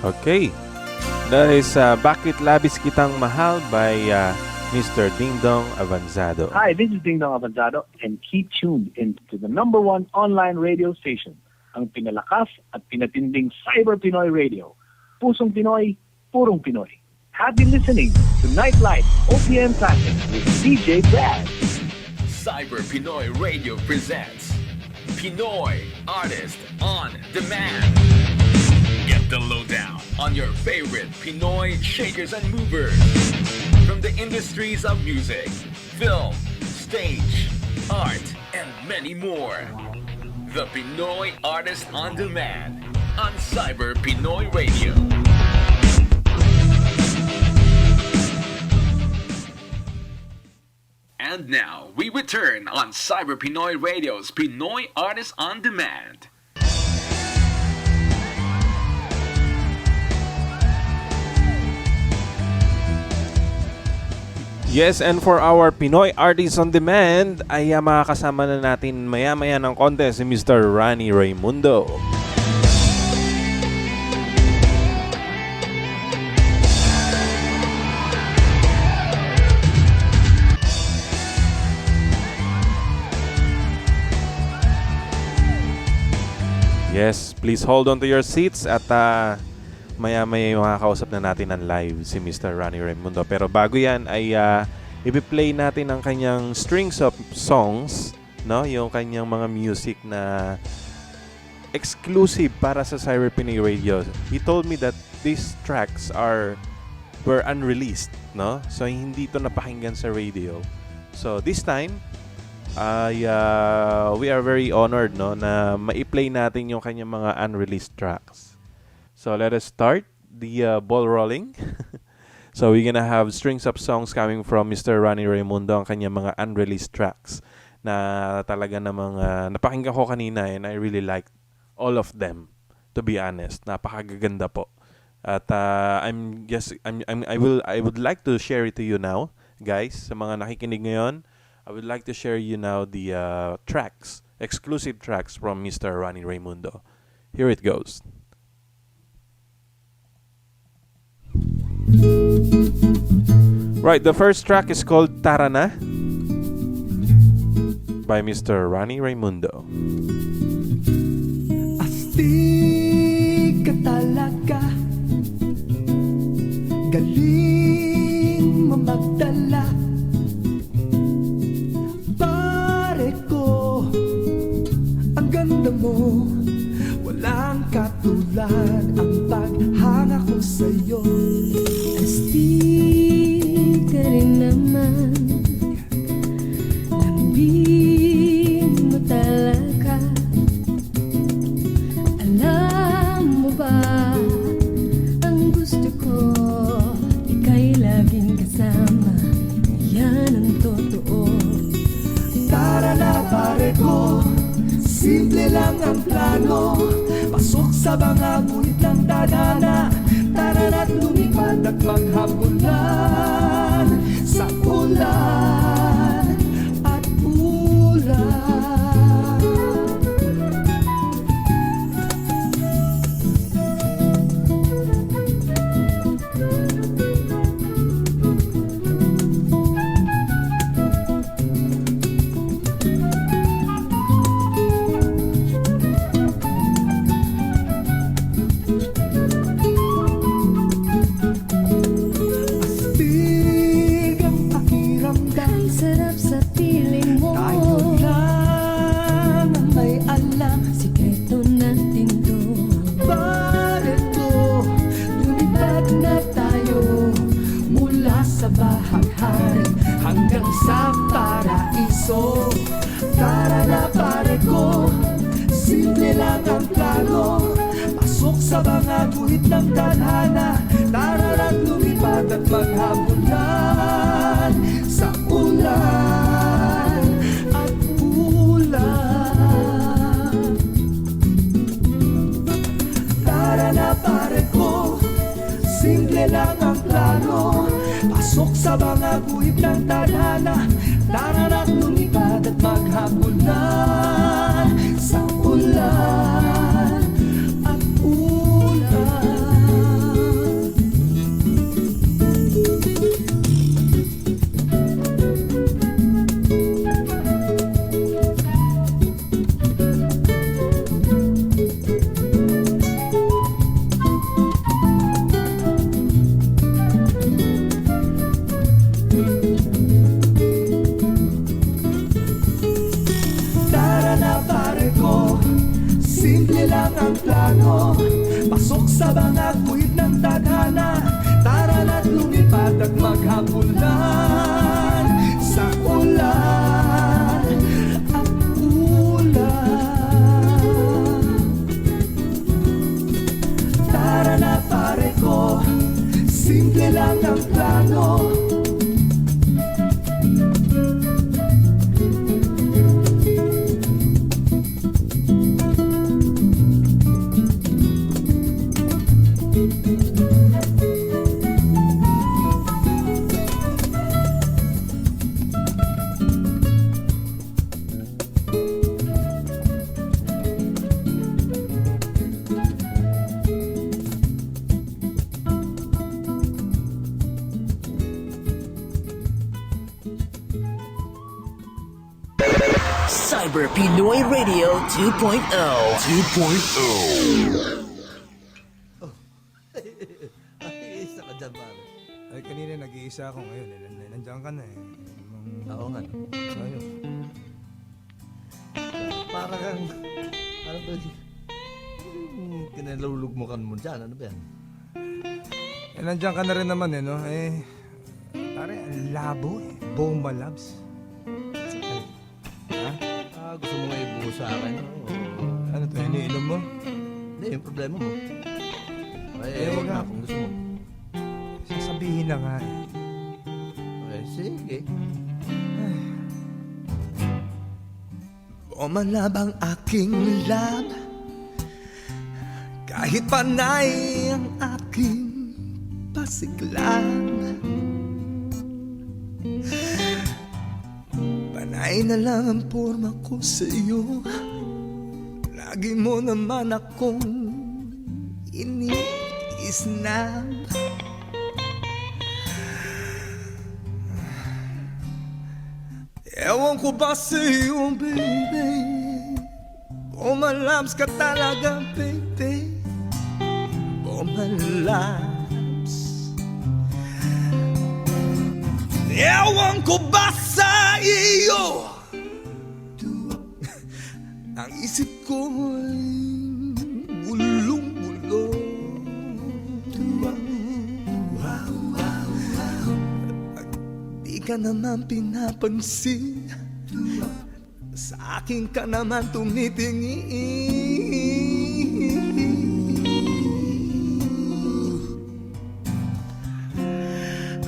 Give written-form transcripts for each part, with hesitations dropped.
Okay. That is Bakit Labis Kitang Mahal by Mr. Ding Dong Avanzado. Hi, this is Ding Dong Avanzado, and keep tuned into the #1 online radio station, ang pinalakas at pinatinding Cyber Pinoy Radio. Pusong Pinoy, purong Pinoy. Happy listening to Nightlight OPM Classic with DJ Brad. Cyber Pinoy Radio presents Pinoy Artist on Demand. Get the lowdown on your favorite Pinoy shakers and movers from the industries of music, film, stage, art, and many more. The Pinoy Artist on Demand on Cyber Pinoy Radio. And now, we return on Cyber Pinoy Radio's Pinoy Artist on Demand. Yes, and for our Pinoy Artists on Demand, ay makakasama na natin maya-maya ng konti si Mr. Rannie Raymundo. Yes, please hold on to your seats at maya-maya makakausap na natin ng live si Mr. Rannie Raymundo. Pero bago yan ay ipi-play natin ang kanyang strings of songs, no? Yung kanyang mga music na exclusive para sa Cyber Pinoy Radio. He told me that these tracks were unreleased, no? So hindi ito napakinggan sa radio. So this time we are very honored, no, na ma-play natin yung kanyang mga unreleased tracks. So let us start the ball rolling. So we're gonna have strings of songs coming from Mr. Rannie Raymundo, ang kanyang mga unreleased tracks na talaga namang napakinggan ko kanina, and I really liked all of them, to be honest. Napakagaganda po. At I would like to share it to you now, guys. Sa mga nakikinig ngayon, I would like to share you now the tracks, exclusive tracks from Mr. Rannie Raymundo. Here it goes. Right, the first track is called Tara Na by Mr. Rannie Raymundo. Astig ka talaga, galing mo magdala, pare ko, ang ganda mo, walang katulad ang paghanga ko sa'yo. Astig ka rin naman, lambing mo talaga. Alam mo ba, ang gusto ko, ika'y laging kasama. Yan ang totoo. Tara na pare ko, simple lang ang plano, pasok sa mga guhit ng tadhana. Tara na't lumipad at maghabulan sa ulan at ulan. Hanggang sa paraiso. Tara na pare ko, simple lang ang plano, pasok sa mga guhit ng tadhana. Tara na't lumipad at maghabulan sa ulan at ulan. Tara na pare ko, simple lang ang plano, pasok sa mga guhit ng tadhana. Tara na't lumipad at maghabulan sa ulan at ulan. mga guhit ng tadhana. Tara na't lumipad at maghabulan sa ulan at ulan. Tara na pare ko, simple lang ang plano. Cyber Pinoy Radio 2.0. Ay, isa ka dyan, pare. Ay, kanina nag-iisa ako ngayon. Nandiyan ka na eh. Oo nga. Ayun. Para kang, ano ba, kinalulugmukan mo dyan, ano ba yan? Eh, nandiyan ka na rin naman eh, no? Eh, pare, ang labo eh. Bomba Labs. Ha? Gusto mo nga ibuhos sa akin, o... Ano to, iniinom mo? Hindi, yung problema mo. Eh, Huwag nga. na kung gusto mo. Sasabihin na nga eh. Sige. Bumalab ang aking lab, kahit panay ang aking pasiglang. Panay na lang ang forma ko sa iyo. Lagi mo naman akong iniisnab. Ewan ko ba sa'yo, baby, bumalabs ka talaga, baby, bumalabs. Ewan ko ba sa iyo, ang isip ko ay gulong-gulo. Di ka naman pinapansin, sa akin ka naman tumitingin.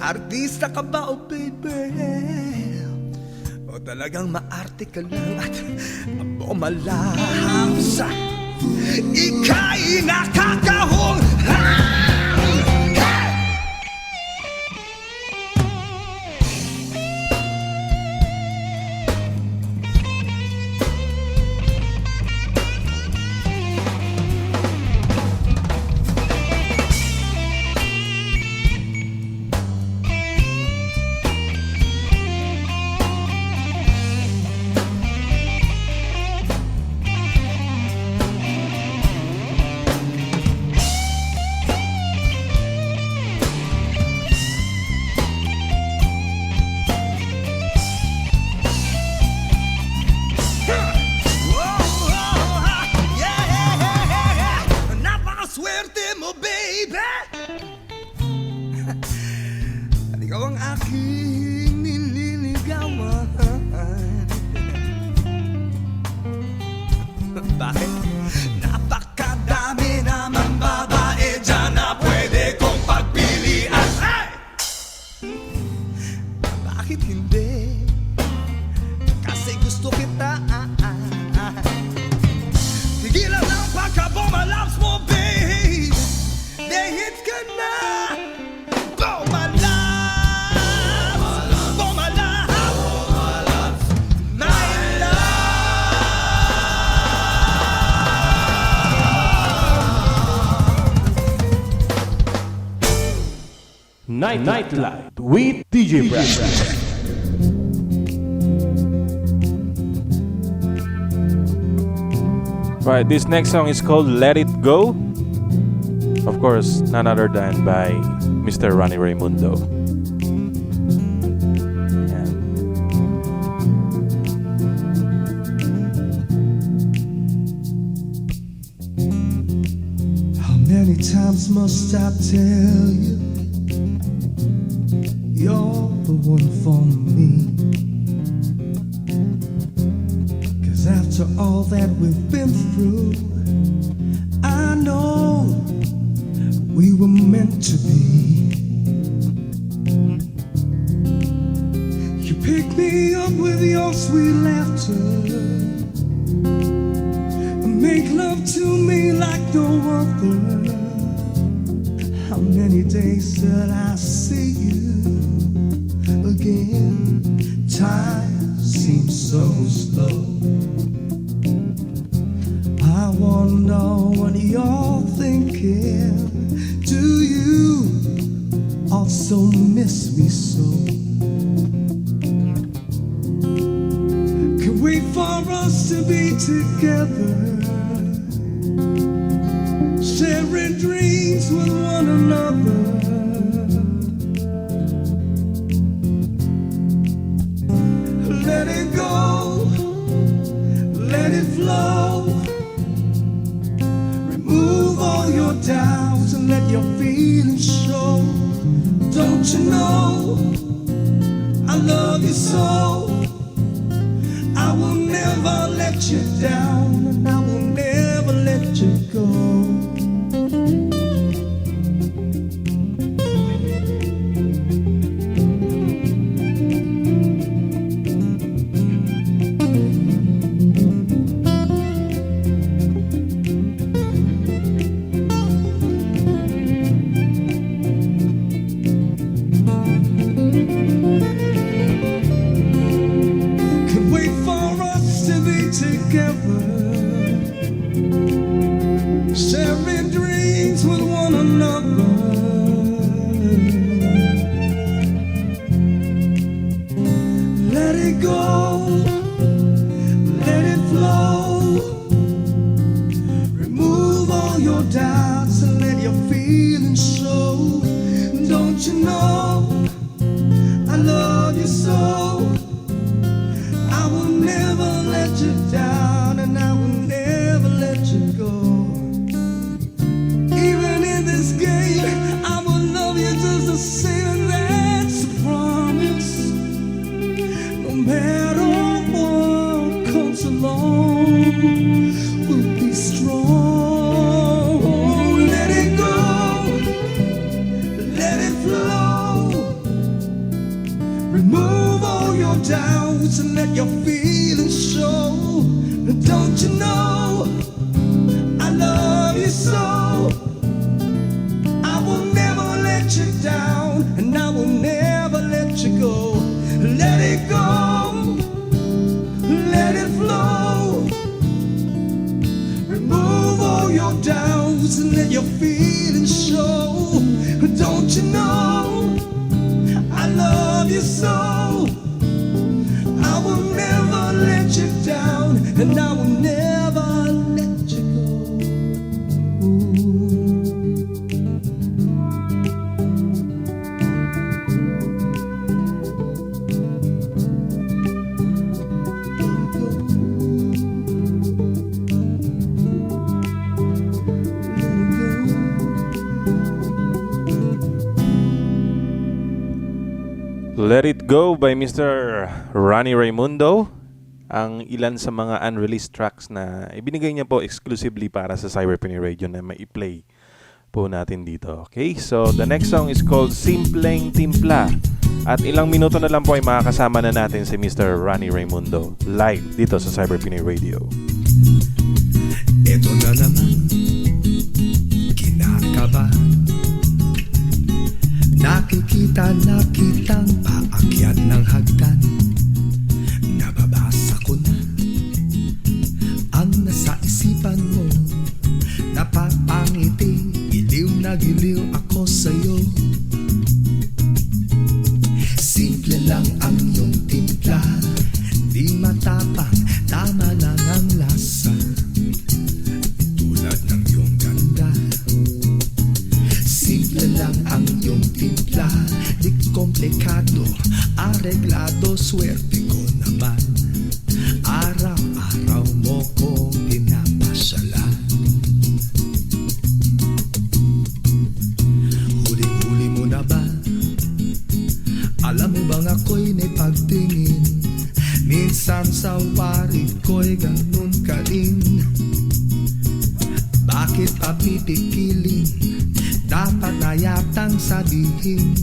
Artista ka ba, oh baby? O talagang maarte ka lang at bumalabs? Ika'y nakakahong bakit? Napakadami naman babae dyan na pwede kong pagpilian. Ay! Bakit hindi? Kasi gusto kita. Tigilan ang pagka-bumalabs mo, babe. Dehit ka na. Bumalabs. Nightlight with DJ Brad. Right, this next song is called Let It Go. Of course, none other than by Mr. Rannie Raymundo. How many times else must I tell you? You're the one for me. 'Cause after all that we've been through, I know we were meant to be. You pick me up with your sweet laughter, make love to me like no other. How many days till I see you again? Time seems so slow. I wonder what you're thinking. Do you also miss me so? Can't wait for us to be together, sharing dreams with one another. Let it go, let it flow. Remove all your doubts and let your feelings show. Don't you know I love you so? I will never let you down, and I will never let you go. Sharing dreams with one another. Let it go, let it flow. Remove all your doubts and let your feelings show. Don't you know I love you so? I will never let you down, and I will never let you go. Even in this game, I will love you just the same, and that's a promise. No matter what comes along, we'll be strong. Let it go, let it flow. Remove all your doubts and let your feelings show. Don't you know I love you so? I will never let you down, and I will never let you go. Let it go, let it flow. Remove all your doubts and let your feelings show. Don't you know I love you so? I will never let you down, and I will never let you go. Let It Go by Mr. Rannie Raymundo, ang ilan sa mga unreleased tracks na ibinigay niya po exclusively para sa Cyber Pinoy Radio na mai-play po natin dito. Okay, so the next song is called Simpleng Timpla. At ilang minuto na lang po ay makakasama na natin si Mr. Rannie Raymundo live dito sa Cyber Pinoy Radio. Ito na naman, kinakabahan. Nakikita na kitang paakyat ng hagdan. Nababasa ko na ang nasa isipan mo. Napapangiti, giliw na giliw ako sa'yo. Simple lang ang iyong timpla, di matapang, tama lang ang lasa. Tulad ng iyong ganda. Simple lang ang iyong timpla, di komplikado, areglado, swerte ko naman. Araw-araw mo kong pinapasyalan. ko'y ganun ka rin. Bakit pa pipikilin? Dapat na yatang sabihin.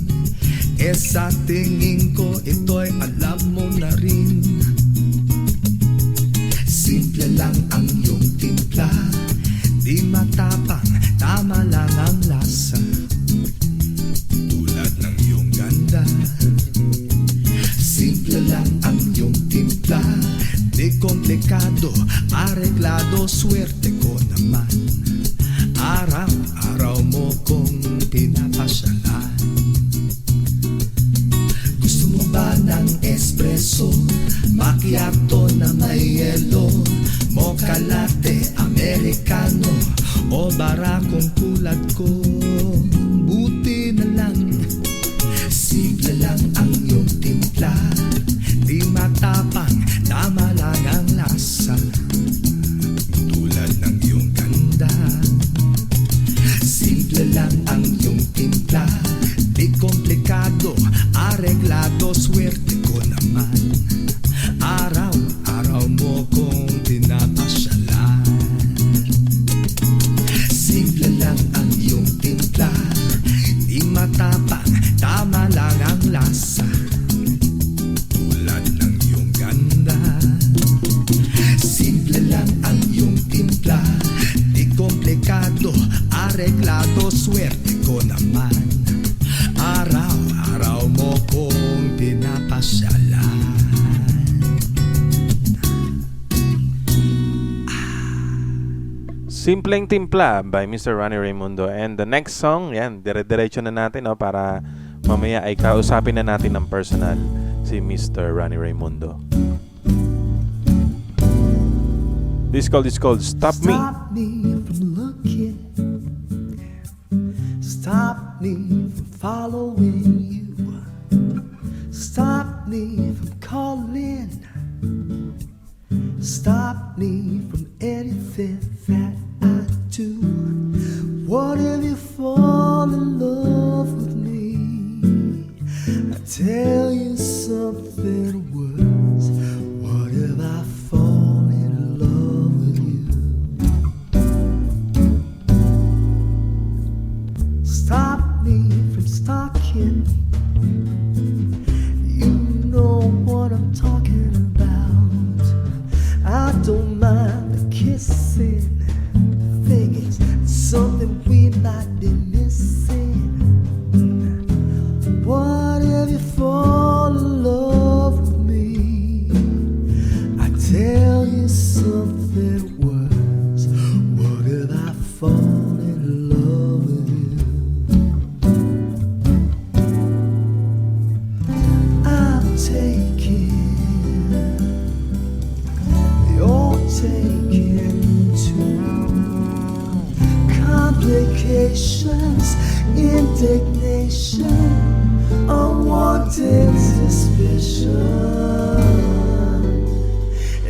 Sa tingin ko ito'y alam mo na rin. Simple lang ang iyong timpla, di matapang, tama lang ang lasa. Tulad ng iyong ganda. Simple lang ang iyong timpla, di komplikado, areglado, swerte ko naman. Araw-araw mo kong pinapasyalan. Gusto mo ba ng espresso, macchiato na may yelo, mocha latte, americano, o barakong tulad ko? Buti na lang, simple lang ang iyong timpla, di matapang, tama lang ang lasa. Tulad ng iyong ganda. Simple lang ang iyong timpla, di komplikado, areglado, swerte ko naman. Araw-araw mo kong pinapasyalan. Simple lang ang iyong timpla, di matapang, tama lang ang lasa. Tulad ng iyong ganda. Simple lang ang iyong timpla, di komplikado, areglado, swerte ko naman. Araw-araw mo kong pinapasyalan. Simpleng Timpla by Mr. Rannie Raymundo. And the next song, yan, dire-diretso na natin, no, para mamaya ay kausapin na natin ng personal si Mr. Rannie Raymundo. This is called Stop Me. Stop me from looking. Stop me from following you. Stop me from calling. Stop me from anything that I do. What if you fall in love with me? I tell you something worse. What if I fall in love with you? Stop me from stalking. You know what I'm talking about. I don't mind the kissing. Thing is, something we might be missing. What if you fall in love with me? I tell you something worse. What if I fall in love with you? I'm taking, you're taking too. Complications, indignation, unwanted suspicion,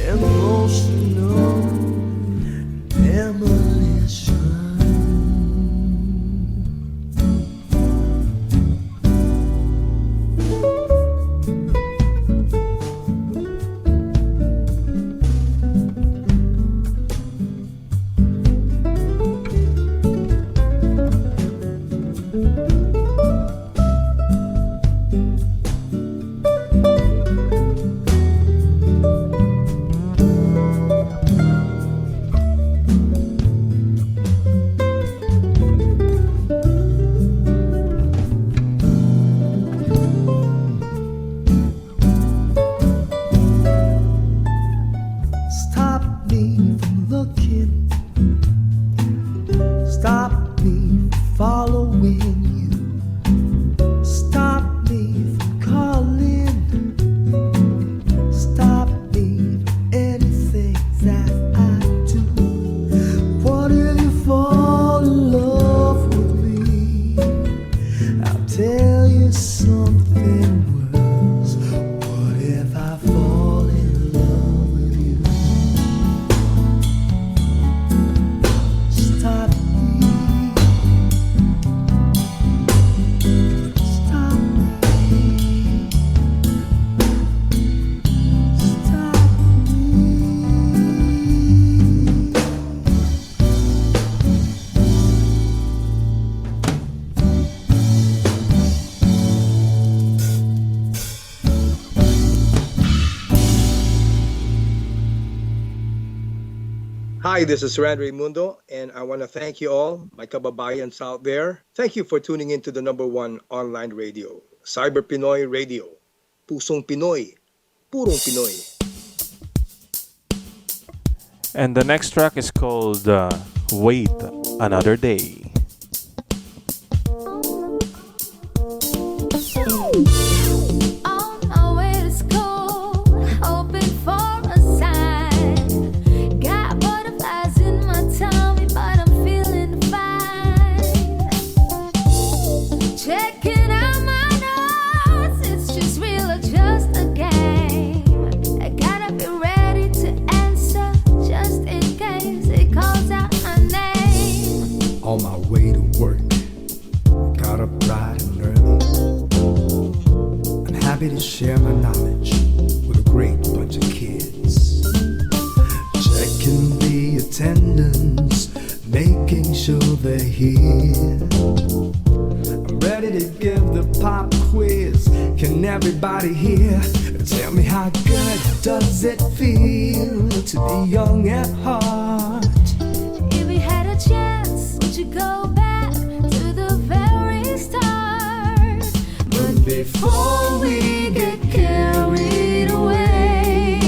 emotional demolition. Stop me from looking. Stop me from following you. Stop me from calling. Stop me from anything that I do. What if you fall in love with me? I'll tell you something worse. What if I fall in love with you? Stop me. Stop me. Stop me. Hi, this is Rannie Raymundo, and I want to thank you all, my kababayans out there. Thank you for tuning into the number one online radio, Cyber Pinoy Radio. Pusong Pinoy, purong Pinoy. And the next track is called Wait Another Day. On my way to school, hoping for a sign. Got butterflies in my tummy, but I'm feeling fine. Checking out my notes, it's just real or just a game. I gotta be ready to answer just in case it calls out my name. On my way to work, got up bright and early. I'm happy to share my knowledge with a great bunch of kids. Checking the attendance, making sure they're here. I'm ready to give the pop quiz. Can everybody hear? Tell me, how good does it feel to be young at heart? If we had a chance, would you go back to the very start? But before we get carried away,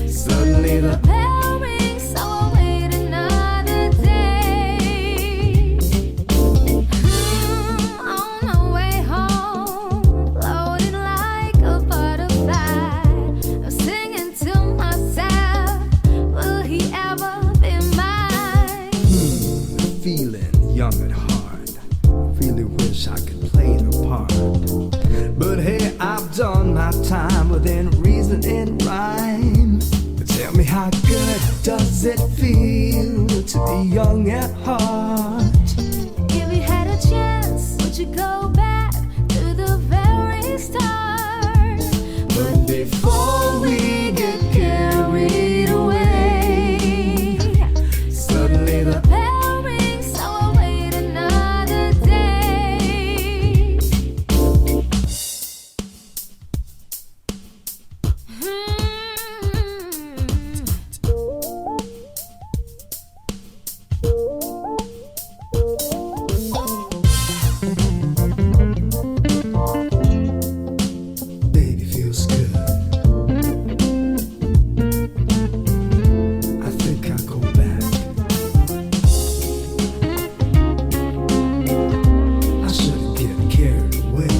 suddenly the bell rings, so I'll wait another day. On my way home, floating like a butterfly, I'm singing to myself, will he ever be mine? Feeling young at heart, really wish I could play the part. But hey, I've done my time within reason and rhyme. Tell me, how good does it feel to be young at heart? If we had a chance, would you go back to the very start? But before we get carried away, suddenly the bell rings, so I'll wait another day. Baby, feels good. I think I'll go back. I shouldn't get carried away.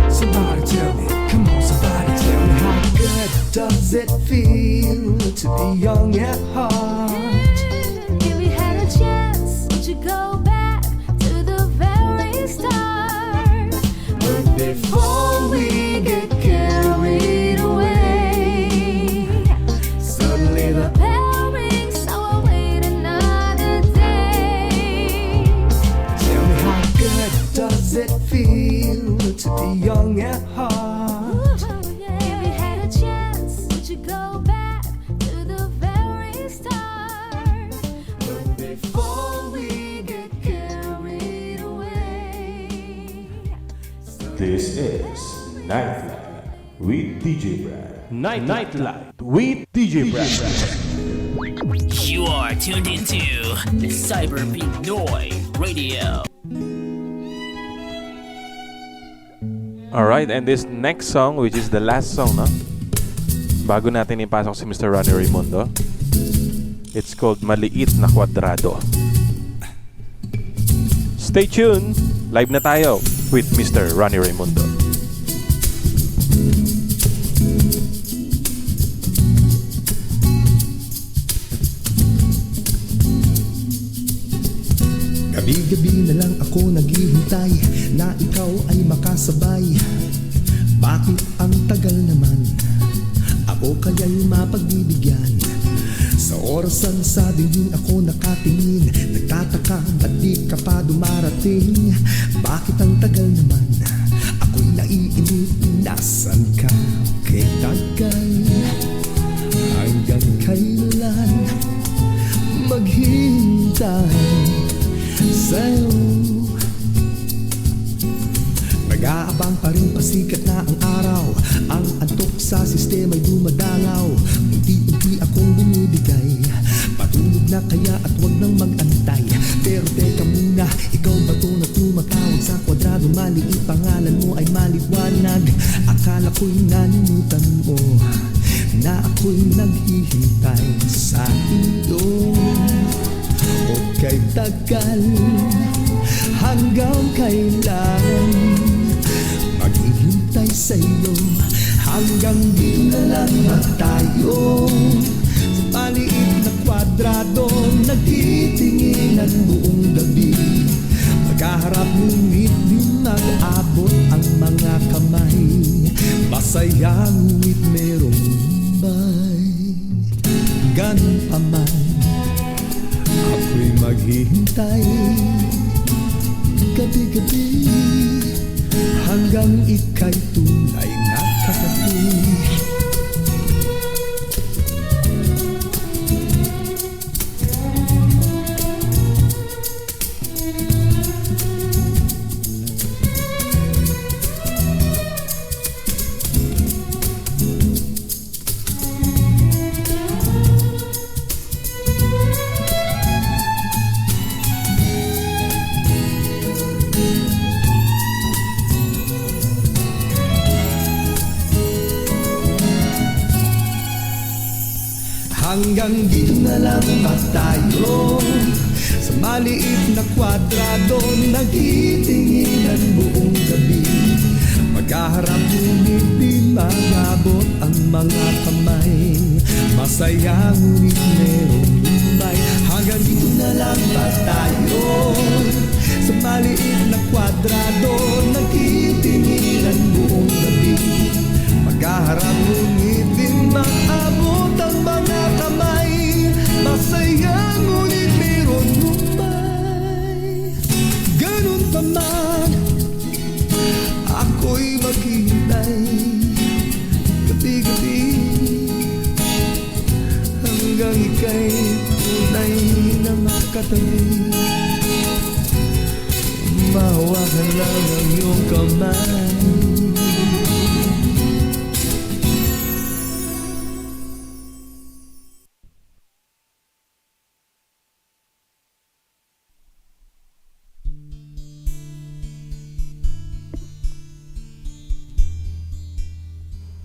Somebody tell me, come on, somebody tell me, how good does it feel to be young at heart? If we had a chance, would you go back to the very start? But before we get carried away, suddenly the bell rings, so I'll wait another day. Tell me, how good does it feel to be young at heart? If we had a chance, would you go back to the very start? But before we get carried away, This is Nightlight with DJ Brad. Nightlight with DJ Brad. You are tuned into the Cyber Pinoy Radio. Alright, and this next song, which is the last song, no? Bago natin ipasok si Mr. Rannie Raymundo, it's called Maliit na Kwadrado. Stay tuned! Live na tayo with Mr. Rannie Raymundo. Gabi-gabi na lang ako naghihintay na ikaw ay makasabay. Bakit ang tagal naman? Ako kaya'y mapagbibigyan. Sa orasan sa dingin ako nakatingin, nagtataka ba't di ka pa dumarating? Bakit ang tagal naman? Ako'y naiinip, nasan ka? Kay tagal, hanggang kailan maghintay sa'yo? Nag-aabang Habang pa rin pasikat na ang araw, ang antok sa sistema'y dumadalaw. Unti-unti akong bumibigay, patulog na kaya at wag nang mag-antay. Pero teka muna, ikaw ba to na tumatawag sa kwadrado? Maliit pangalan mo ay maliwanag. Akala ko'y nalimutan mo na ako'y naghihintay sa iyo. Okay, tagal, hanggang kailan maghihintay sa iyo? Hanggang di na lang ba tayo sa maliit na kwadrado, nagtitinginan buong gabi. Magkaharap ngunit di mag-abot ang mga kamay. Masaya ngunit merong lumbay. Ganun pa man, ako'y maghihintay gabi-gabi hanggang ika'y tunay na katabi. Hanggang dito na lang ba tayo sa maliit na kwadrado, nagtitinginan buong gabi. Magkaharap ngunit di magabot ang mga kamay. Masaya ngunit merong lumbay. Hanggang dito na lang ba tayo sa maliit na kwadrado, nagtitinginan buong gabi. Magkaharap ngunit di maabot ang mga kamay. Masaya ngunit meron lumbay. Ganun pa man, ako'y maghihintay gabi-gabi hanggang ika'y tunay na makatabi. Mahawakan lang ang iyong kamay.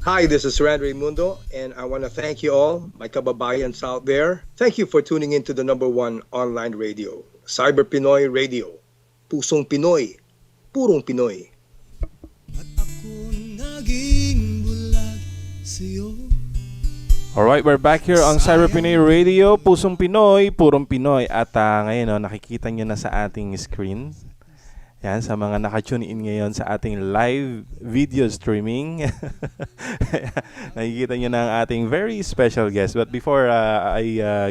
Hi, this is Rannie Raymundo, and I want to thank you all, my kababayans out there. Thank you for tuning in to the #1 online radio, Cyber Pinoy Radio. Pusong Pinoy, purong Pinoy. At ako naging bulag sa'yo. Alright, we're back here on Cyber Pinoy Radio, Pusong Pinoy, Purong Pinoy. At ngayon, nakikita nyo na sa ating screen. Yan, sa mga naka-tune in ngayon sa ating live video streaming. Nakikita nyo na ang ating very special guest. But before I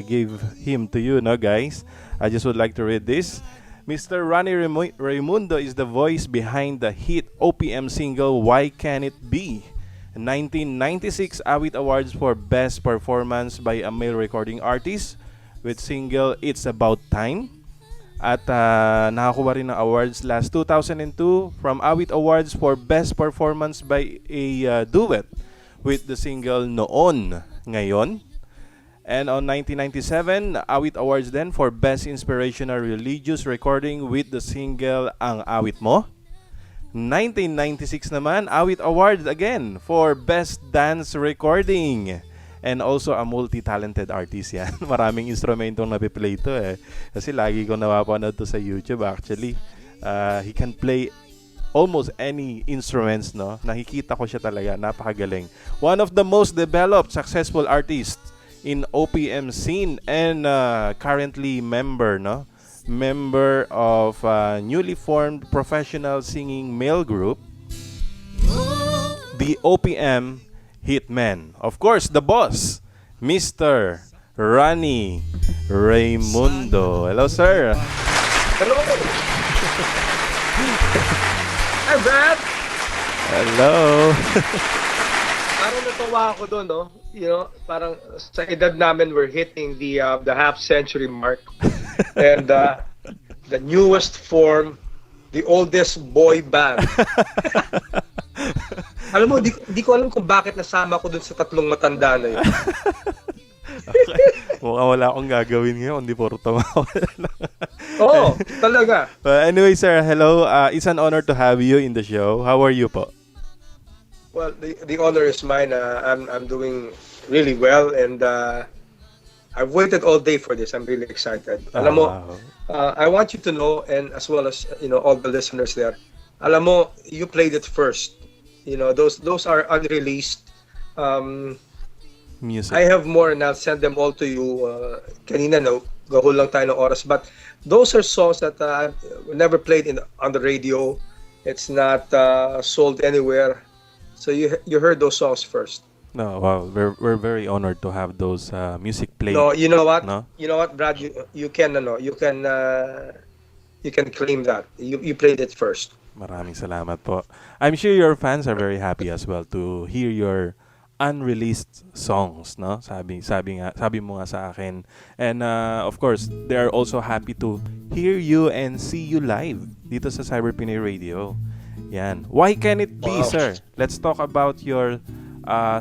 give him to you, guys, I just would like to read this. Mr. Rannie Raymundo is the voice behind the hit OPM single Why Can It Be? 1996 Awit Awards for Best Performance by a Male Recording Artist with single It's About Time. At nakakuha rin ng awards last 2002 from Awit Awards for Best Performance by a duet with the single Noon, Ngayon. And on 1997, Awit Awards then for Best Inspirational Religious Recording with the single Ang Awit Mo. 1996 naman, Awit Awards again for Best Dance Recording. And also a multi-talented artist yan. Maraming instrumentong napiplay ito eh. Kasi lagi ko napapanood to sa YouTube actually. He can play almost any instruments, no? Nakikita ko siya talaga. Napakagaling. One of the most developed, successful artists in OPM scene and currently member, no? Member of newly formed professional singing male group, the OPM Hitman. Of course, the boss, Mr. Rannie Raymundo. Hello, sir. Hello! Hi, Brad! Hello. Parang natawa ako doon, no? You know, parang sa edad namin, we're hitting the half-century mark. And the newest form, the oldest boy band. Alam mo, di ko alam kung bakit nasama ko dun sa tatlong matanda na yun. Okay. Mukhang wala akong gagawin ngayon, hindi puro tumawa. Oo, talaga. Anyway, sir, hello. It's an honor to have you in the show. How are you po? Well, the honor is mine. I'm doing really well, and I've waited all day for this. I'm really excited. Alam mo, wow. I want you to know, and as well as all the listeners there, alam mo, you played it first. Those are unreleased. Music. I have more, and I'll send them all to you. Kanina, no, gahol lang tayo ng oras. But those are songs that I've never played on the radio. It's not sold anywhere. So you heard those songs first. No, wow, we're very honored to have those music played. No, you know what? No? You know what, Brad? You can claim that you played it first. Maraming salamat po. I'm sure your fans are very happy as well to hear your unreleased songs, no? Sabi mo nga sa akin. And of course, they are also happy to hear you and see you live dito sa Cyber Pinoy Radio. Yan. Why can it be, Wow. sir? Let's talk about your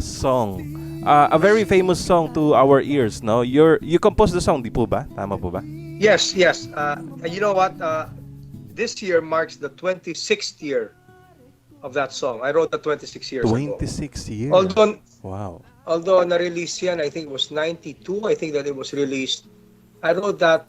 song. A very famous song to our ears, no? You composed the song, di po ba? Tama po ba? Yes. You know what? This year marks the 26th year of that song. I wrote that 26 years ago. 26 years. Although Wow. na-release yan, I think it was 92. I think that it was released. I wrote that,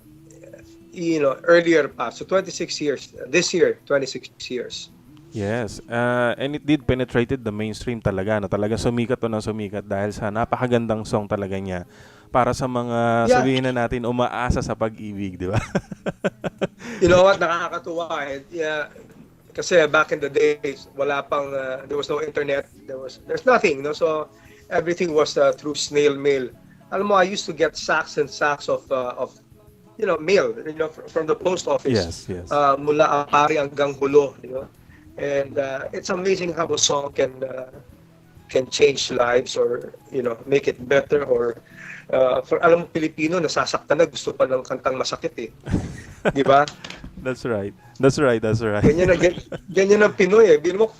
earlier pa. So 26 years. This year, 26 years. Yes, and it did penetrated the mainstream talaga. No? Talaga sumikat to ng sumikat dahil sa napakagandang song talaga niya para sa mga sabihin na natin umaasa sa pag-ibig, di ba? You know what? Nakakatuwa. Yeah, kasi back in the days, wala pang, there was no internet. There's nothing. No? So everything was through snail mail. Alam mo, I used to get sacks and sacks of mail, from the post office. Yes. Mula Apari hanggang Hulo, And it's amazing how a song can change lives or make it better or for alam mo Pilipino nasasaktan na gusto pa ng kantang masakit eh. Di ba? That's right. Ganyan ang Pinoy eh. Bino mo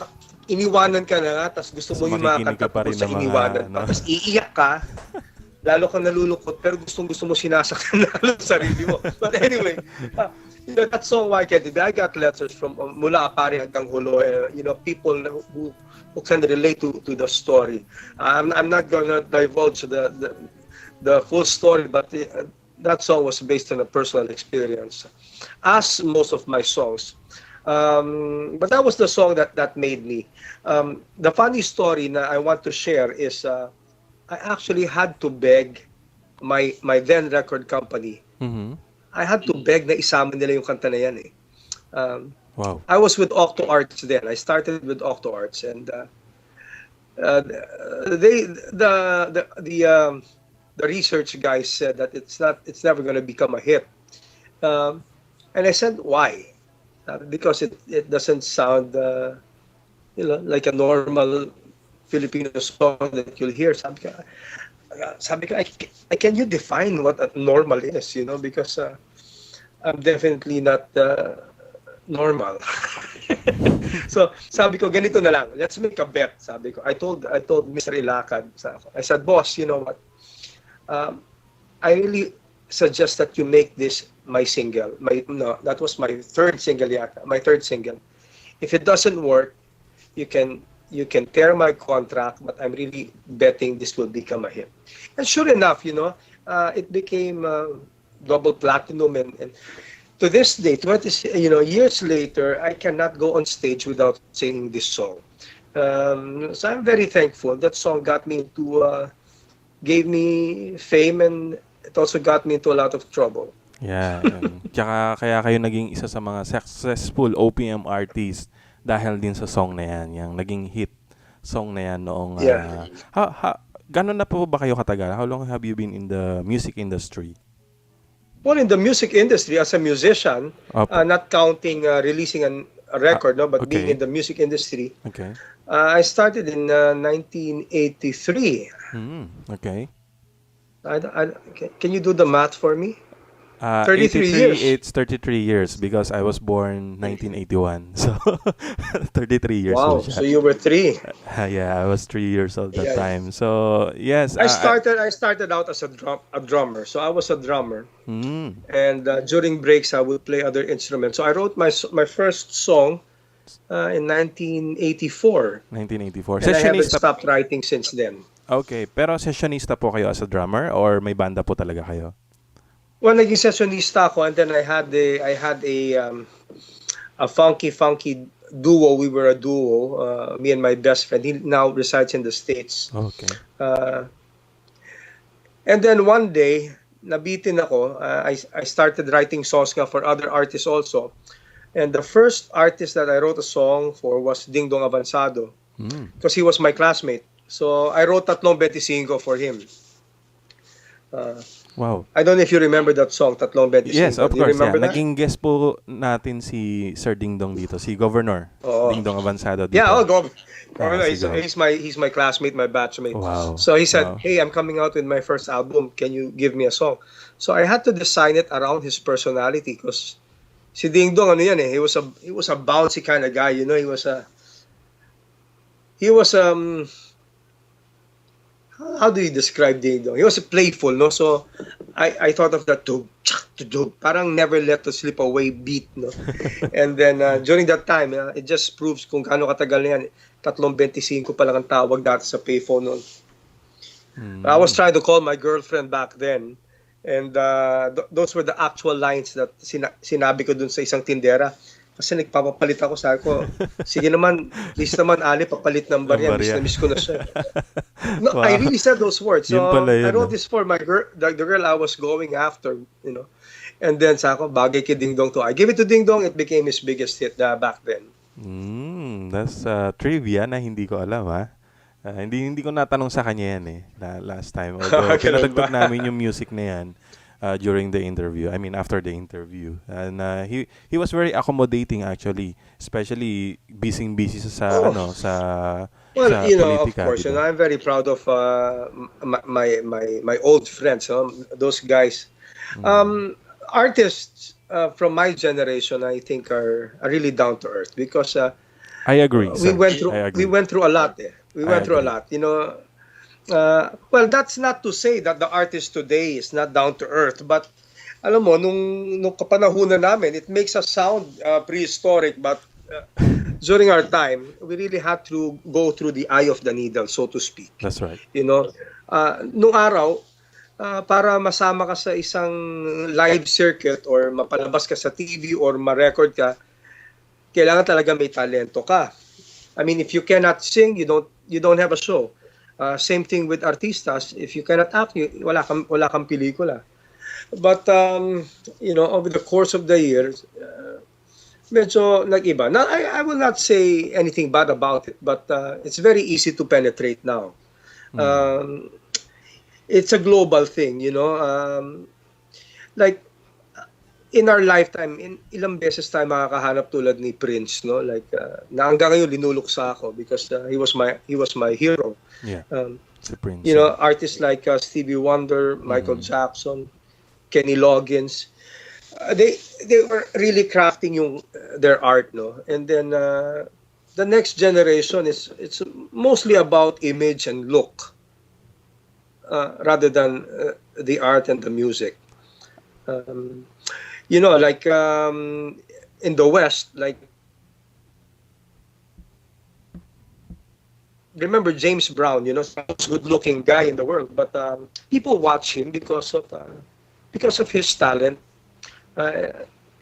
iniwanan ka na tapos gusto mo yung mga makikinig kanta ka pa rin sa ng mga, iniwanan. Tapos iiyak ka. Lalo kang nalulungkot pero gusto mo sinasaktan lalo sa sarili mo. But anyway, that song, Why Can't It Be? I got letters from mula Apari hanggang Hulo, people who can relate to the story. I'm not gonna divulge the full story, but that song was based on a personal experience, as most of my songs. But that was the song that made me. The funny story na I want to share is I actually had to beg my then record company. Mm-hmm. I had to beg na isama nila yung kanta na yan eh. Wow. I was with Octo Arts then. I started with Octo Arts and the research guys said that it's never going to become a hit. And I said why? Because it doesn't sound like a normal Filipino song that you'll hear. Sabi ko, can you define what a normal is? Because I'm definitely not normal. So sabi ko, ganito na lang. Let's make a bet. Sabi ko, I told Mr. Ilacad. I said, boss, you know what? I really suggest that you make this my single. That was my third single yata. My third single. If it doesn't work, you can tear my contract, but I'm really betting this will become a hit. And sure enough, it became double platinum, and to this day, 20 years later, I cannot go on stage without singing this song. So I'm very thankful. That song gave me fame, and it also got me into a lot of trouble. Yeah. Tsaka kaya kayo naging isa sa mga successful OPM artists dahil din sa song na yan, yung naging hit song na yan noong... Gano'n na po ba kayo katagal? How long have you been in the music industry? Well, in the music industry, as a musician, not counting releasing a record, but okay. being in the music industry, Okay. I started in 1983. Okay. Can you do the math for me? 33 83, years. it's 33 years because I was born 1981. So 33 years Wow. old So siya. you were 3. Yeah, I was 3 years old that Yeah. time. So yes, I started out as a drummer. So I was a drummer, mm, and during breaks I would play other instruments. So I wrote my first song in 1984, 1984. and I haven't Sessionista. stopped writing since then. Okay, pero sessionista po kayo as a drummer or may banda po talaga kayo? Well, naging sessionista ako, and then I had a funky duo. We were a duo, me and my best friend. He now resides in the States. Okay. Uh, and then one day, nabitin ako. I started writing songs nga for other artists also. And the first artist that I wrote a song for was Ding Dong Avanzado, because he was my classmate. So I wrote Tatlong 25 for him. Wow. I don't know if you remember that song, Tatlong 25. Yes, of Do you course. Yeah. remember that? Naging guest po natin si Sir Ding Dong dito, si Governor Oo. Ding Dong Avanzado dito. Yeah, go. sige. He's my classmate, my batchmate. Wow. So he said, Wow. "Hey, I'm coming out with my first album. Can you give me a song?" So I had to design it around his personality, because si Ding Dong, ano yan eh, he was a bouncy kind of guy, you know. He was how do you describe Ding Dong? He was playful, no? So I thought of that dug, parang never let to slip away beat, no? And then during that time, it just proves kung gaano katagal na yan. Tatlong 25 pa lang ang tawag dati sa payphone noon. I was trying to call my girlfriend back then, and those were the actual lines that sinabi ko dun sa isang tindera. Kasi nagpapapalit ako, sabi ko, sige naman, please naman, Ali, papalit ng barya. Miss ko na siya. No, Wow. I really said those words. So Yun pala yun, I wrote no? this for my girl, the girl I was going after, you know. And then sabi ko, bagay kay Ding Dong to. I gave it to Ding Dong, it became his biggest hit back then. That's trivia na hindi ko alam, ha. Hindi ko natanong sa kanya yan last time. Although Ganun pinatugtog ba? namin yung music na yan during the interview. I mean, after the interview. And he was very accommodating actually, especially busy sa Well, sa you know, of politika, course, di you ba? know, I'm very proud of my old friends, those guys. Artists from my generation, I think, are really down to earth, because I agree, we sir. I agree. went through a lot. We I went through a agree. lot, you know. Well, that's not to say that the artist today is not down to earth, but alam mo, nung kapanahunan namin, it makes us sound prehistoric, but during our time, we really had to go through the eye of the needle, so to speak. That's right. You know, nung araw, para masama ka sa isang live circuit or mapalabas ka sa TV or ma-record ka, kailangan talaga may talento ka. I mean, if you cannot sing, you don't have a show. Same thing with artistas. If you cannot act, wala kang pelikula. But you know, over the course of the years, medyo nag-iba. Now, I will not say anything bad about it, but it's very easy to penetrate now. It's a global thing, you know. Like in our lifetime, ilang beses tayo makakahanap tulad ni Prince, no? Like na hanggang ngayon linuluksa ako, because he was my hero. Yeah. Si Prince. You know, artists like Stevie Wonder, Michael Jackson, Kenny Loggins, they were really crafting their art, no? And then the next generation it's mostly about image and look, rather than the art and the music. You know, like in the West, like, remember James Brown, you know, the most good-looking guy in the world, but people watch him because of his talent.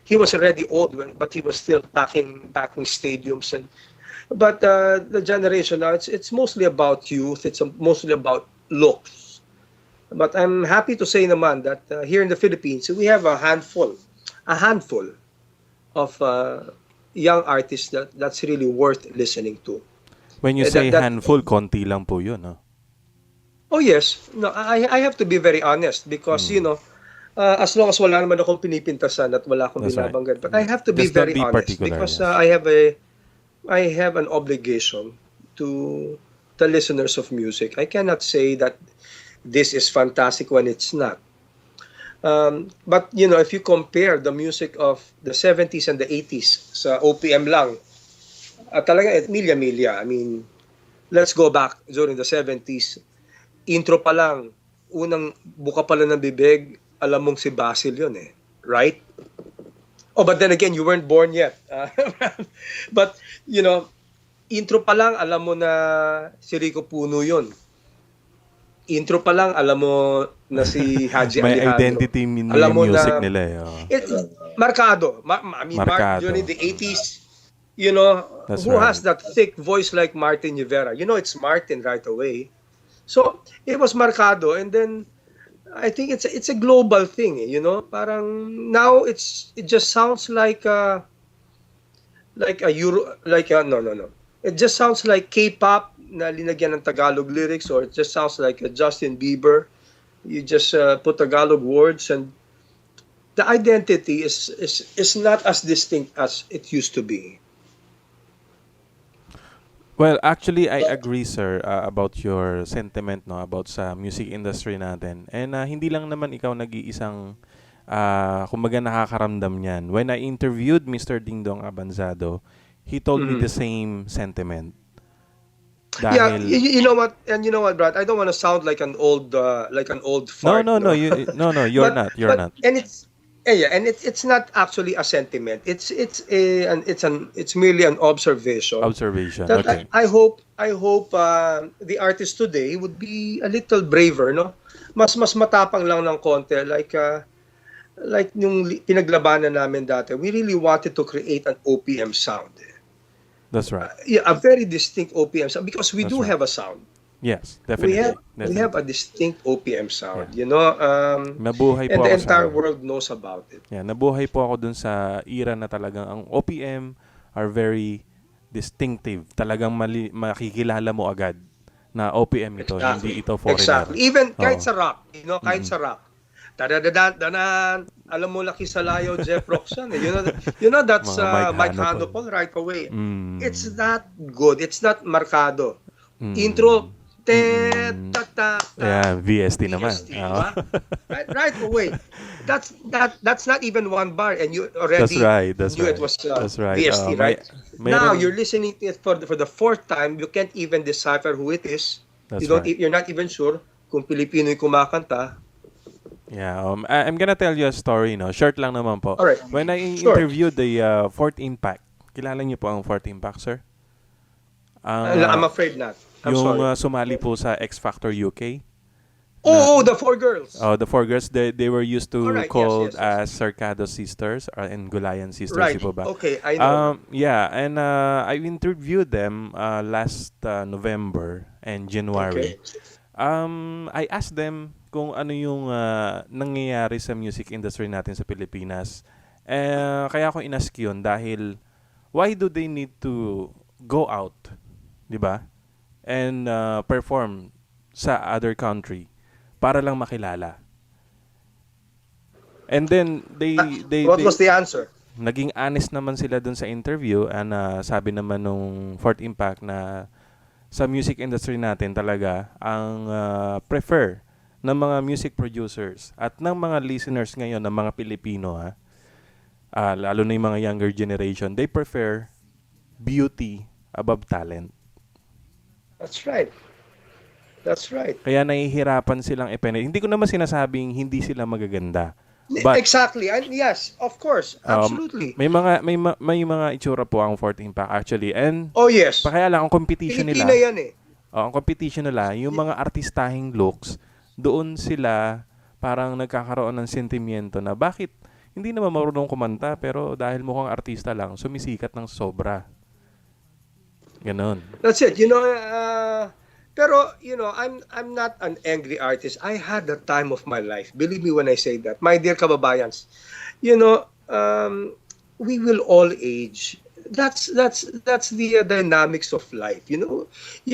He was already old, but he was still packing stadiums, but the generation now, it's mostly about youth. It's mostly about looks. But I'm happy to say naman that here in the Philippines, we have a handful of young artists that's really worth listening to. When you say handful, konti lang po yun, no? Oh yes, no, I have to be very honest, because you know, as long as wala naman akong pinipintasan at wala akong That's right. binabanggit, but I have to be Just don't very be honest, particular, because yes. I have an obligation to the listeners of music. I cannot say that this is fantastic when it's not. But if you compare the music of the 70s and the 80s sa OPM lang, talaga milya-milya. I mean, let's go back during the 70s. Intro pa lang, unang buka pa lang ng bibig, alam mong si Basil yun eh. Right? Oh, but then again, you weren't born yet. But, intro pa lang, alam mo na si Rico Puno yun. Intro pa lang, alam mo na si Haji May Alejandro. identity Alam mo music na, nila eh. Markado. I mean, Markado. during the 80s, That's who right. has that thick voice like Martin Rivera? It's Martin right away. So, it was Markado. And then, I think it's a global thing, Parang now it just sounds like no. It just sounds like K-pop na linagyan ng Tagalog lyrics, or it just sounds like a Justin Bieber. You just put Tagalog words, and the identity is not as distinct as it used to be. Well, actually, I agree, sir, about your sentiment, no, about sa music industry natin. And hindi lang naman ikaw nag-iisang, kumbaga nakakaramdam niyan. When I interviewed Mr. Dingdong Abanzado, he told me the same sentiment. Yeah, Dahil, you know what, Brad? I don't want to sound like an old fart. no, you're not. And it's not actually a sentiment. It's merely an observation. Observation, That okay. I hope the artist today would be a little braver, no? Mas matapang lang ng konti, like yung pinaglabanan namin dati. We really wanted to create an OPM sound. That's right. A very distinct OPM sound, because we That's do right. have a sound. Yes, definitely. We have a distinct OPM sound, Nabuhay and po the ako entire sa, world knows about it. yeah, nabuhay po ako dun sa era na talagang ang OPM are very distinctive. Talagang makikilala mo agad na OPM ito, hindi ito foreigner. Exactly. Even kahit Oo. sa rock, kahit sa rock. Tadadadan, alam mo Laki Salayo, Jeff Roxanne. That's Mga Mike Mike Hanopol. Hanopol right away. Mm. It's not good. It's not markado. Intro, Yeah, VST naman. diba? right away. That's not even one bar, and you already That's knew right. it was That's right. VST, right? Now meron- you're listening to it for the fourth time. You can't even decipher who it is. That's right. You're not even sure kung Pilipino yung kumakanta. Yeah, I'm gonna tell you a story, no? Short lang naman po. Alright. When I Sure. interviewed the Fourth Impact, kilala niyo po ang Fourth Impact, sir? I'm afraid not. I'm yung sorry. sumali po sa X Factor UK. The four girls. The four girls, they were used to Alright, called yes. as Cercado Sisters and Gulayan Sisters, Right. di po ba? Okay, I know. Yeah, and I interviewed them last November and January. I asked them kung ano yung nangyayari sa music industry natin sa Pilipinas. Kaya ako inask yun dahil why do they need to go out, di ba? And perform sa other country para lang makilala. And then What was the answer? naging honest naman sila dun sa interview, and sabi naman nung Fourth Impact na sa music industry natin talaga ang prefer ng mga music producers at ng mga listeners ngayon ng mga Pilipino, lalo na yung mga younger generation, they prefer beauty above talent. That's right. Kaya nahihirapan silang Hindi ko naman sinasabing hindi sila magaganda. But, Exactly. And yes, of course. Absolutely. may mga itsura po ang Fourth Impact actually. And Oh, yes. kaya lang ang competition nila. Pilipina yan eh. Ang competition nila, yung mga artistahing looks, doon sila parang nagkakaroon ng sentimiento na bakit hindi naman marunong kumanta pero dahil mukhang artista lang, sumisikat ng sobra. Ganon. That's it. Pero I'm not an angry artist. I had the time of my life. Believe me when I say that. My dear kababayans, we will all age. That's the dynamics of life. You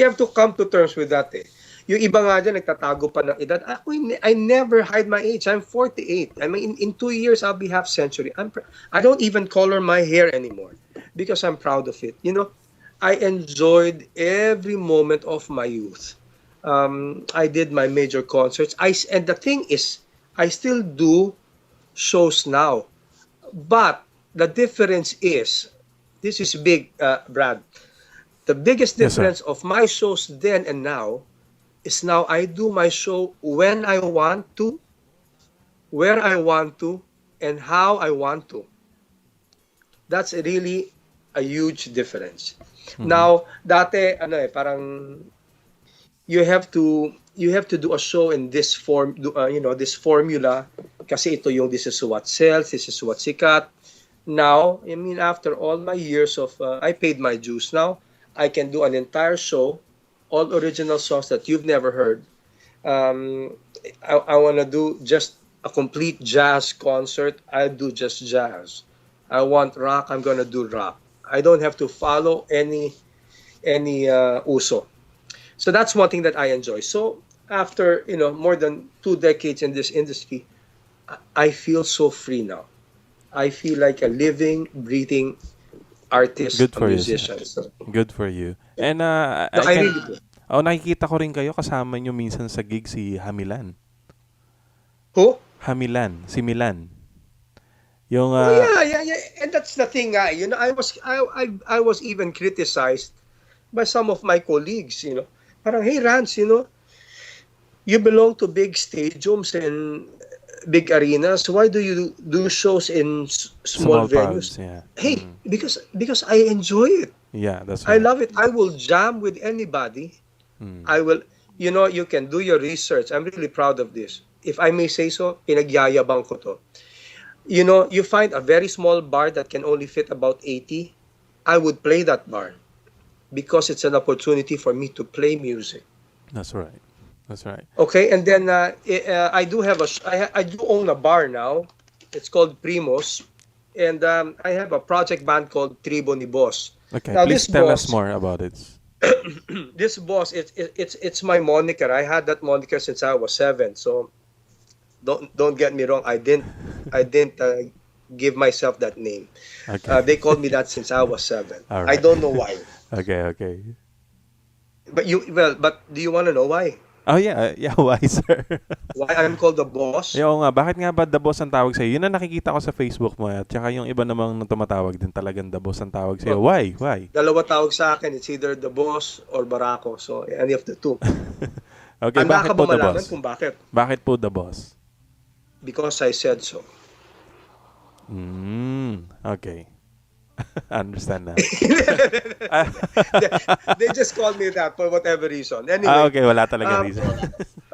have to come to terms with that. Yung iba nga dyan, nagtatago pa ng edad. I never hide my age. I'm 48. I mean, in 2 years, I'll be half century. I don't even color my hair anymore because I'm proud of it. I enjoyed every moment of my youth. I did my major concerts. And the thing is, I still do shows now. But the difference is, this is big, Brad. The biggest Yes, sir. difference of my shows then and now is now I do my show when I want to, where I want to, and how I want to. That's really a huge difference. Mm-hmm. Now, dati ano parang you have to do a show in this form, this formula kasi ito yung this is what sells, this is what sikat. Now, I mean, after all my years of I paid my dues. Now I can do an entire show, all original songs that you've never heard. um, I want to do just a complete jazz concert. I'll do just jazz. I want rock. I'm gonna do rock. I don't have to follow any uso. So that's one thing that I enjoy. So after more than 2 decades in this industry, I feel so free now. I feel like a living, breathing artist, Good a for you, sir. musician. So, Good for you. And no, I I can really do. Oh, nakikita ko rin kayo kasama nyo minsan sa gig si Hamilan. Who? Hamilan, si Milan. Yung Oh yeah, yeah, yeah. And that's the thing, I was even criticized by some of my colleagues. Parang, hey Rance, you belong to big stadiums and big arenas. Why do you do shows in small small crowds, venues? yeah. Hey, because I enjoy it. Yeah, that's I right. love it. I will jam with anybody. I will, you can do your research. I'm really proud of this. If I may say so, pinagyayabang ko to. You find a very small bar that can only fit about 80. I would play that bar because it's an opportunity for me to play music. That's right. That's right. Okay, and then I do have I do own a bar now. It's called Primos, and I have a project band called Tribo ni Boss. Okay, Now please this tell us boss, more about it. this boss, it's my moniker. I had that moniker since I was 7. So don't get me wrong. I didn't give myself that name. Okay. They called me that since I was 7. All I right. don't know why. Okay, okay. But do you want to know why? Oh yeah, yeah, why, sir? Why I'm called the boss? Oo nga, bakit nga ba The Boss ang tawag sa'yo? Yun ang nakikita ko sa Facebook mo. At saka yung iba namang tumatawag din talagang The Boss ang tawag sa'yo. Why? Why? Dalawa tawag sa akin. It's either the boss or Barako. So, any of the two. Okay, Ang bakit po The malaman Boss? kung bakit. Bakit po The Boss? Because I said so. Okay. Understand na. They just called me that for whatever reason. Anyway, Okay, wala talaga reason.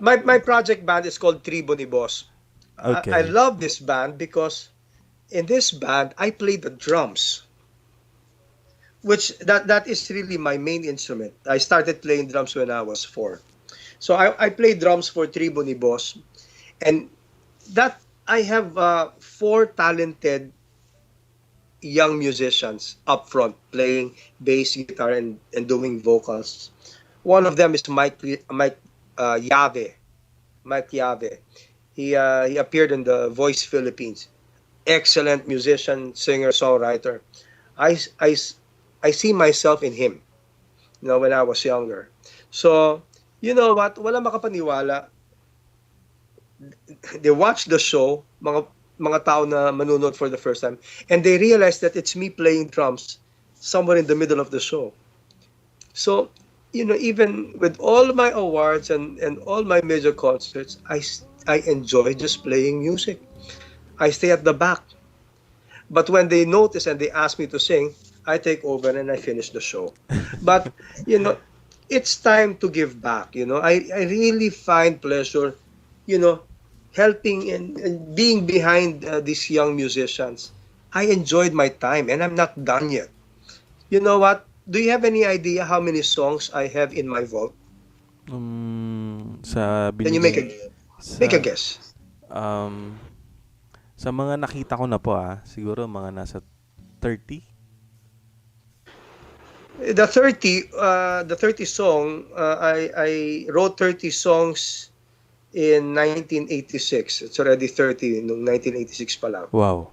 my project band is called Tribo ni Boss. Okay. I love this band because in this band, I play the drums. Which, that is really my main instrument. I started playing drums when I was 4. So I play drums for Tribo ni Boss. And that, I have 4 talented young musicians up front playing bass guitar and doing vocals. One of them is Mike Yave. Mike Yave. He appeared in the Voice Philippines. Excellent musician, singer, songwriter. I see myself in him. When I was younger. So, you know what? Wala makapaniwala. They watch the show, mga tao na manunod for the first time, and they realize that it's me playing drums somewhere in the middle of the show. So, even with all my awards and all my major concerts, I enjoy just playing music. I stay at the back. But when they notice and they ask me to sing, I take over and I finish the show. But, it's time to give back. I really find pleasure, helping and being behind these young musicians. I enjoyed my time and I'm not done yet. You know what? Do you have any idea how many songs I have in my vault? Can you make a guess? Sa mga nakita ko na po siguro mga nasa 30. The 30 song, I wrote 30 songs in 1986. It's already 30 in 1986 pa lang. Wow.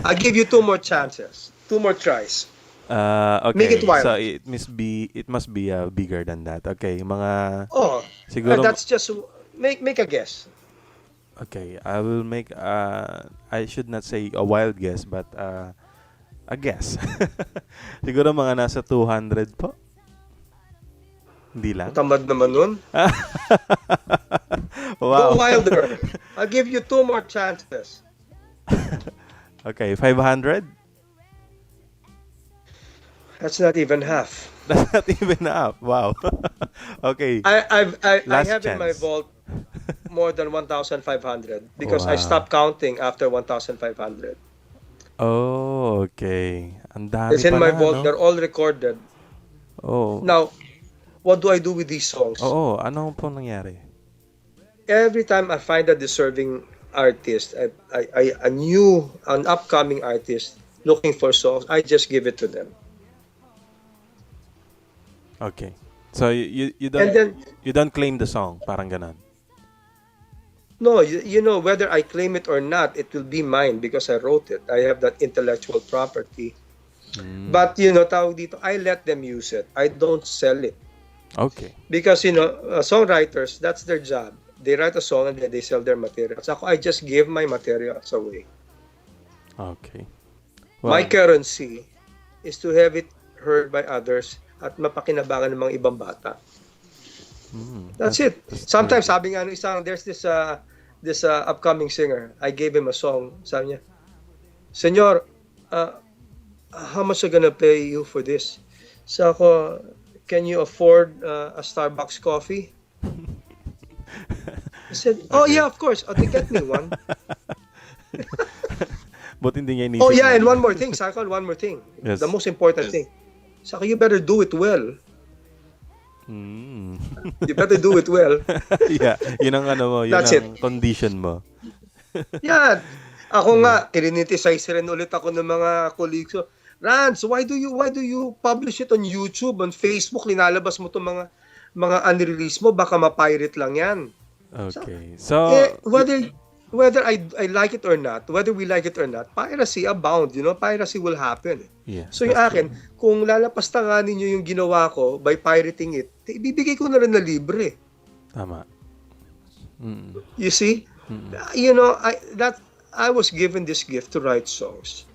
I'll give you 2 more chances. 2 more tries. Okay. Make it wild. So it must be bigger than that. Okay, mga Oh, siguro that's just make a guess. Okay, I will make I should not say a wild guess but a guess. Siguro mga nasa 200 po. Hindi lang. Tamad naman nun. Go Wow. wilder. I'll give you 2 more chances. Okay, 500? That's not even half. That's not even up. Wow. Okay. I Last have in my chance. vault more than 1,500 because I Wow. stopped counting after 1,500. Oh, okay. Ang dami It's in my pala, vault. no? They're all recorded. Oh. Now, what do I do with these songs? Oo, ano po nangyari? Every time I find a deserving artist, an upcoming artist looking for songs, I just give it to them. Okay. So you And then, don't claim the song, parang ganun. no, you know, whether I claim it or not, it will be mine because I wrote it. I have that intellectual property. But, you know, tawag dito, I let them use it. I don't sell it. Okay. Because, you know, songwriters, that's their job. They write a song and then they sell their materials. Ako, I just give my materials away. Okay. My Well, currency is to have it heard by others at mapakinabangan ng mga ibang bata. That's it. Sometimes, sabi nga nung isang, there's this upcoming singer. I gave him a song. Sabi niya, Senyor, how much are gonna pay you for this? So ako, can you afford a Starbucks coffee? I said, oh yeah, of course. They get me one. Buti hindi niya inisip. Oh yeah, na- and one more thing, Sakal, one more thing. Yes. The most important thing. Saka, you better do it well. Mm. You better do it well. Yeah, yun ang ano mo, yun That's ang condition mo. Yan. Ako nga, kininitisize rin ulit ako ng mga colleagues. So, Rans, why do you publish it on YouTube, on Facebook? Linalabas mo 'tong mga unreleased mo, baka ma-pirate lang 'yan. Okay. So, Whether I like it or not, whether we like it or not, piracy abound, you know, piracy will happen. yeah. So yung akin, kung lalapastangan ninyo yung ginawa ko by pirating it, ibibigay ko na rin na libre. Tama. You see? You know, I was given this gift to write songs.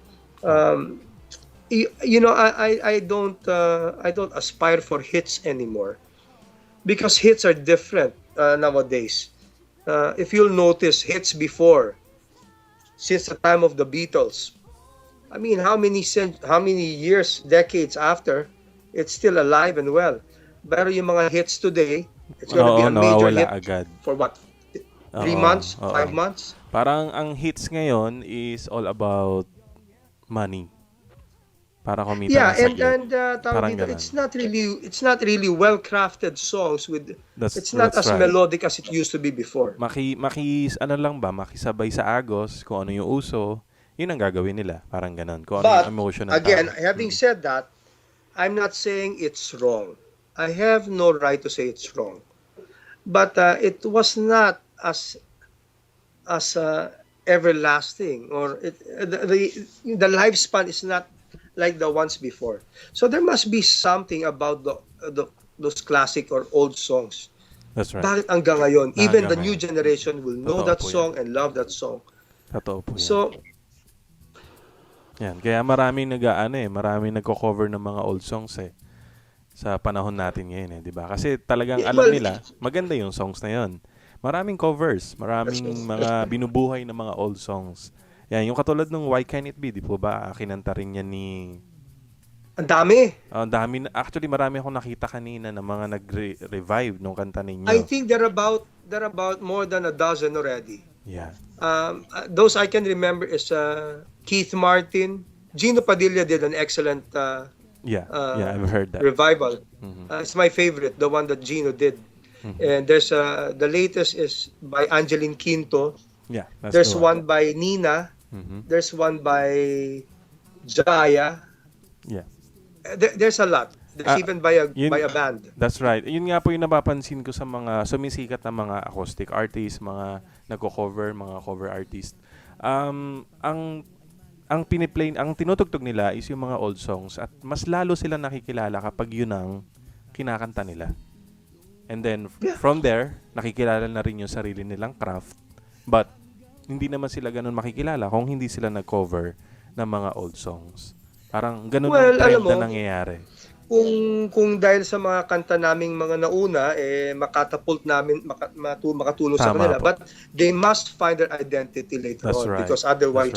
You know, I don't aspire for hits anymore because hits are different nowadays. If you'll notice, hits before, since the time of the Beatles, I mean, how many years, decades after, it's still alive and well. Pero yung mga hits today, it's gonna be a major nawawala hit agad. for what? 3 Oo, months? oo. 5 months? Parang ang hits ngayon is all about money. Para kumita Yeah, ng saglit. and Parang tawag dito, ganun. it's not really well crafted songs with it's not That's as right. melodic as it used to be before. Ano lang ba, makisabay sa agos, kung ano yung uso, yun ang gagawin nila. Parang ganun. Kung ano But yung emotion ng again, tao. having said that, I'm not saying it's wrong. I have no right to say it's wrong. But it was not as everlasting, or the lifespan is not like the ones before. So there must be something about those classic or old songs. That's right. Bakit hanggang ngayon, even the Hanggang new ngayon. generation will know Totoo that po yan. song and love that song. Totoo po yan. So, Yan. Kaya maraming maraming nagko-cover ng mga old songs sa panahon natin ngayon di ba? Kasi talagang Yeah, alam well, nila, maganda yung songs na yon. Maraming covers, maraming mga binubuhay ng mga old songs. Yan, yung katulad ng Why Can't It Be, di po ba? Kinanta rin yan ni... ang dami. Ang dami, actually marami akong nakita kanina na mga nag-revive nung kanta ninyo. I think they're about more than a dozen already. Yeah. Those I can remember is Keith Martin. Gino Padilla did an excellent Yeah, I've heard that. revival. It's my favorite, the one that Gino did. And there's the latest is by Angeline Quinto. Yeah, that's There's the one by Nina. There's one by Jaya. Yeah. There's a lot. There's even by a band. That's right. Yun nga po yung napapansin ko sa mga sumisikat na mga acoustic artists, mga nagko-cover, mga cover artist. Ang piniplay, ang tinutugtog nila is yung mga old songs at mas lalo sila nakikilala kapag yun ang kinakanta nila. And then from there, nakikilala na rin yung sarili nilang craft But hindi naman sila ganun makikilala kung hindi sila nag-cover ng mga old songs. Parang ganun ang Well, alam trend mo, na nangyayari. kung dahil sa mga kanta naming mga nauna, makatapult namin, makatulong sa Tama kanila. po. But they must find their identity later That's on right. because otherwise,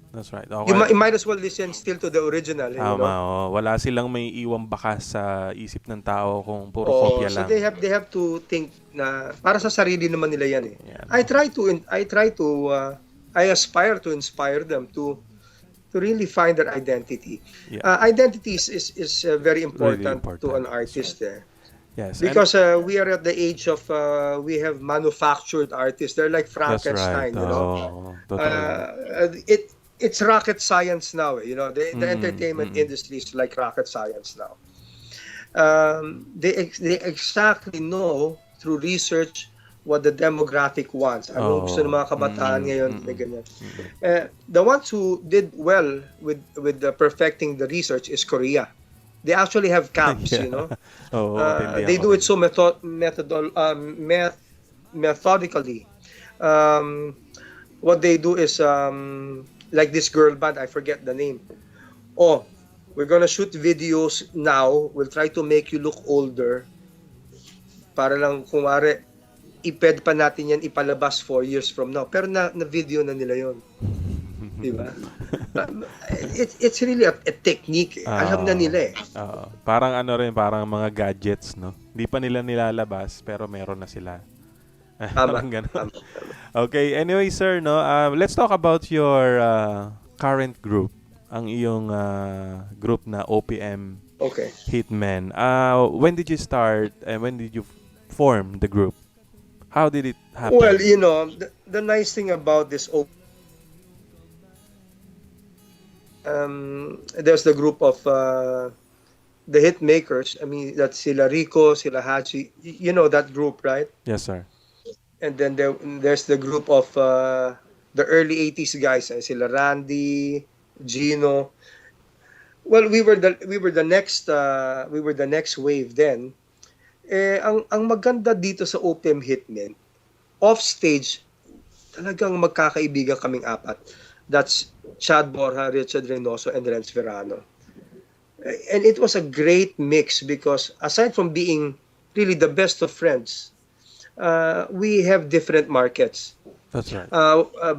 That's right. you might as well listen still to the original. You Tama, know? Wala silang may iwang bakas sa isip ng tao kung puro Oh, kopya so lang. they have to think na para sa sarili naman nila yan eh. Yan. I aspire to inspire them to really find their identity. Yeah. Identity is very important, important. to an artist there. Yes. Because we are at the age of we have manufactured artists. They're like That's right. Frankenstein, you know. Totally. It's rocket science now, you know. The entertainment industry is like rocket science now. They exactly know through research what the demographic wants. Anong gusto ng mga kabataan ngayon, ganyan. The ones who did well with perfecting the research is Korea. They actually have camps, you know. They do it so methodically. What they do is like this girl band, I forget the name. Oh, we're gonna shoot videos now. We'll try to make you look older. Para lang kumare iped pa natin yan ipalabas 4 years from now. Pero na video na nila yon. Diba? It's really a technique. Alam na nila eh. Parang parang mga gadgets, no? Hindi pa nila nilalabas pero meron na sila. Tama. Okay, anyway sir, no, let's talk about your current group, ang iyong group na OPM Hitmen. When did you start and when did you form the group? How did it happen? Well, you know, the nice thing about this there's the group of the hit makers. I mean, that's sila Rico, sila Hachi. You know that group, right? Yes, sir. And then there's the group of the early 80s guys, sila Randy, Gino. Well, we were the next wave then. Ang maganda dito sa OPM Hitmen, off stage talagang magkakaibigan kaming apat. That's Chad Borja, Richard Reynoso, and Renz Verano. And it was a great mix because aside from being really the best of friends, we have different markets. That's right.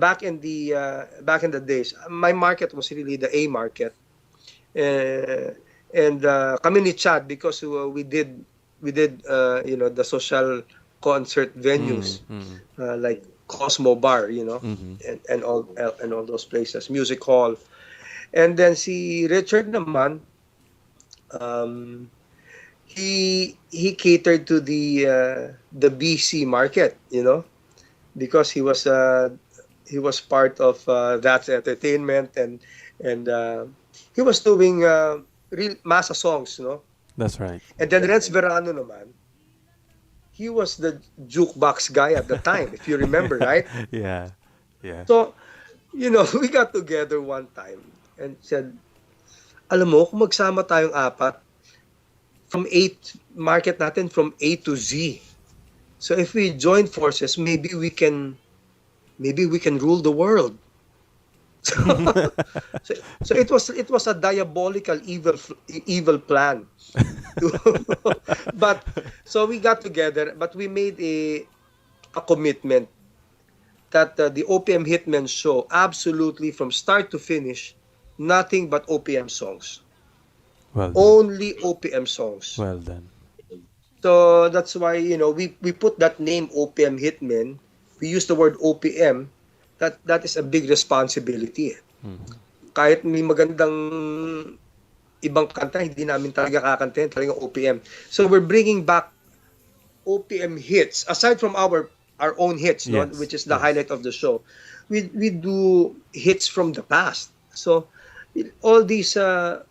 Back in the days, my market was really the A market, and kami ni Chad because we did you know, the social concert venues like Cosmo Bar, you know, and all those places, music hall, and then si Richard naman, he catered to the BC market, you know, because he was part of That's Entertainment, and he was doing real massa songs, you know. That's right. And then Renz Verano naman, he was the jukebox guy at the time, if you remember, right? Yeah. So, you know, we got together one time and said, alam mo, kung magsama tayong apat, market natin from A to Z. So if we join forces, maybe we can rule the world. So it was a diabolical evil plan. But so we got together, but we made a commitment that the OPM Hitmen show, absolutely from start to finish, nothing but OPM songs. Well done. Only OPM songs. Well done. So that's why, you know, we put that name OPM Hitmen. We use the word OPM. That is a big responsibility. Kahit may magandang ibang kanta, hindi namin talaga kakantahin, talagang OPM. So we're bringing back OPM hits aside from our own hits, Yes, no? Which is the highlight of the show. We do hits from the past. So all these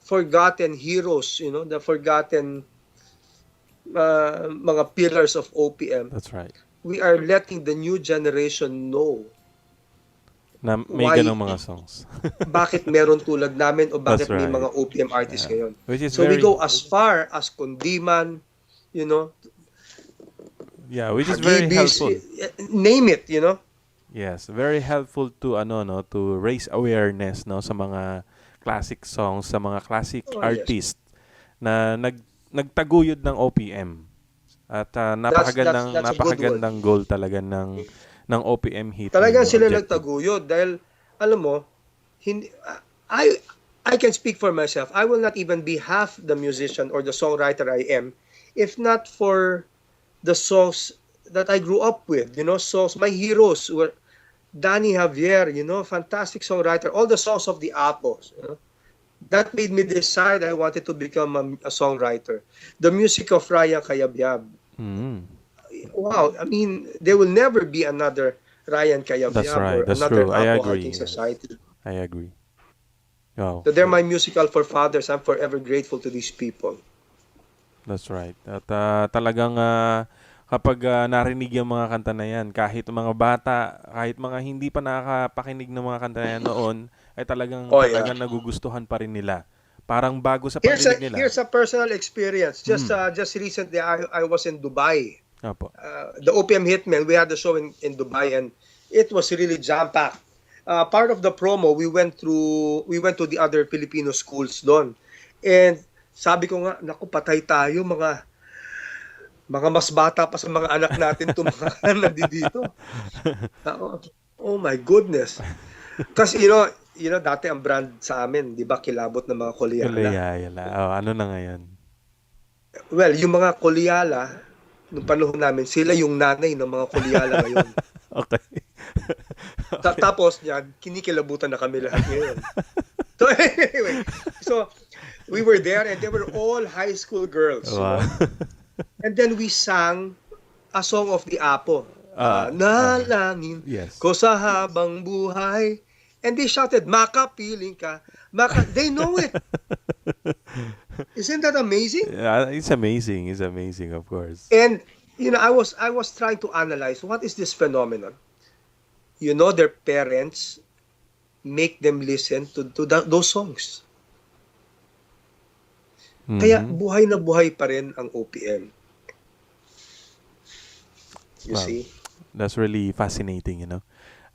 forgotten heroes, you know, the forgotten mga pillars of OPM. That's right. We are letting the new generation know Na may ganong mga songs. bakit meron tulad namin o bakit That's may right. mga OPM artists ngayon. Which is So we very, go as far as Kundiman, you know, yeah, which is very Hagibis, helpful. name it, you know. Yes, very helpful to ano no, to raise awareness no sa mga classic songs, sa mga classic Oh, yes. artist na nagtaguyod ng OPM. At That's a good word. napakagandang goal talaga ng OPM hitting Talagang yung sila objective. nagtaguyod dahil alam mo, hindi I I can speak for myself. I will not even be half the musician or the songwriter I am if not for the songs that I grew up with. Songs, my heroes were Danny Javier, fantastic songwriter. All the songs of the Apos. That made me decide I wanted to become a songwriter. The music of Ryan Cayabyab. Mm. Wow, I mean, there will never be another Ryan That's Cayabyab right. or That's another true. I Apo agree. Hiking Yes. Society. I agree. Wow. So they're my musical forefathers. I'm forever grateful to these people. That's right. At talagang kapag narinig yung mga kanta na yan, kahit mga bata, kahit mga hindi pa nakakapakinig ng mga kanta na yan noon, ay talagang Oh yeah. nagugustuhan pa rin nila. Parang bago sa Here's pagdinig nila. a personal experience. Just recently, I was in Dubai. Opo. The OPM Hitmen. We had a show in Dubai, and it was really jam packed. Part of the promo, we went to the other Filipino schools doon, and sabi ko nga, naku, patay tayo mga mas bata pa sa mga anak natin itong mga nandito. Oh my goodness. Kasi dati ang brand sa amin, di ba, kilabot ng mga kolyala. Kulayala. Oh, ano na ngayon? Well, yung mga kolyala, nung panahon namin, sila yung nanay ng mga kolyala ngayon. Okay. Tapos yan, kinikilabutan na kami lahat ngayon. So anyway, we were there and they were all high school girls. Wow. And then we sang a song of the Apo. Nalangin Yes. ko sa habang buhay. And they shouted, makapiling ka. They know it. Isn't that amazing? Yeah, it's amazing. It's amazing, of course. And I was trying to analyze what is this phenomenon. Their parents make them listen to those songs. Kaya buhay na buhay pa rin ang OPM. You Wow. see? That's really fascinating,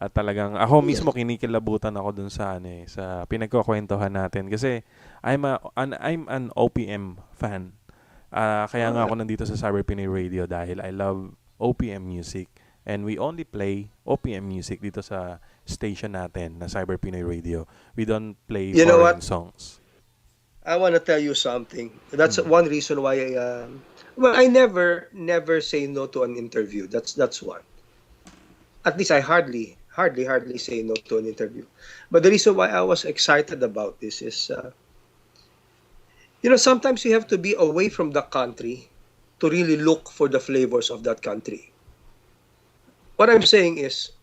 At talagang ako mismo kinikilabutan ako dun sa sa pinagkukwentuhan natin kasi I'm an OPM fan. Kaya nga ako nandito sa Cyber Pinoy Radio dahil I love OPM music and we only play OPM music dito sa station natin na Cyber Pinoy Radio. We don't play You know foreign what? songs. I want to tell you something. That's one reason why I never say no to an interview. That's one. At least I hardly say no to an interview. But the reason why I was excited about this is, sometimes you have to be away from the country to really look for the flavors of that country. What I'm saying is,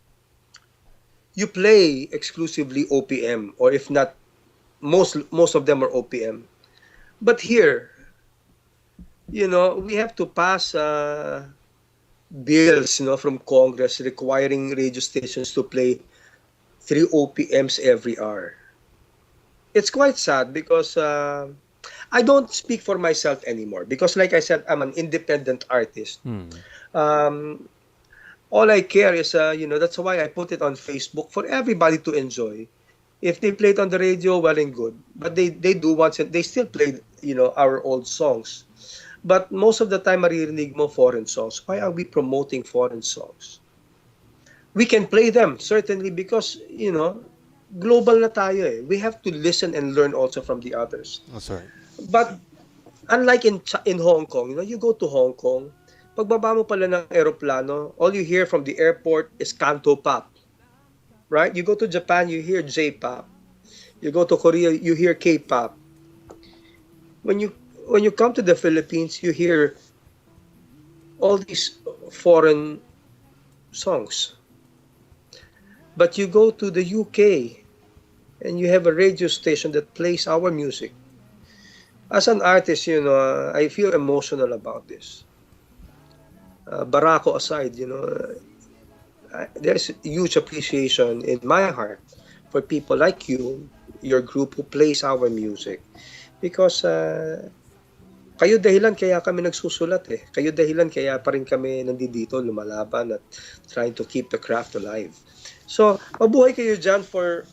you play exclusively OPM, or if not, most of them are OPM. But here, we have to pass bills, from Congress requiring radio stations to play 3 OPMs every hour. It's quite sad because I don't speak for myself anymore because, like I said, I'm an independent artist. All I care is, that's why I put it on Facebook for everybody to enjoy. If they play it on the radio, well and good. But they do once, and they still play, our old songs. But most of the time, maririnig mo foreign songs. Why are we promoting foreign songs? We can play them, certainly, because, global na tayo eh. We have to listen and learn also from the others. Oh, sorry. But unlike in Hong Kong, you go to Hong Kong, pagbaba mo pala ng aeroplano, all you hear from the airport is Canto Pop. Right? You go to Japan, you hear J-pop. You go to Korea, you hear K-pop. When you come to the Philippines, you hear all these foreign songs. But you go to the UK and you have a radio station that plays our music. As an artist, I feel emotional about this. Barako aside, there's huge appreciation in my heart for people like you, your group who plays our music. Because Kayo dahilan kaya kami nagsusulat eh. Kayo dahilan kaya pa rin kami nandito, lumalaban at trying to keep the craft alive. So, mabuhay kayo dyan for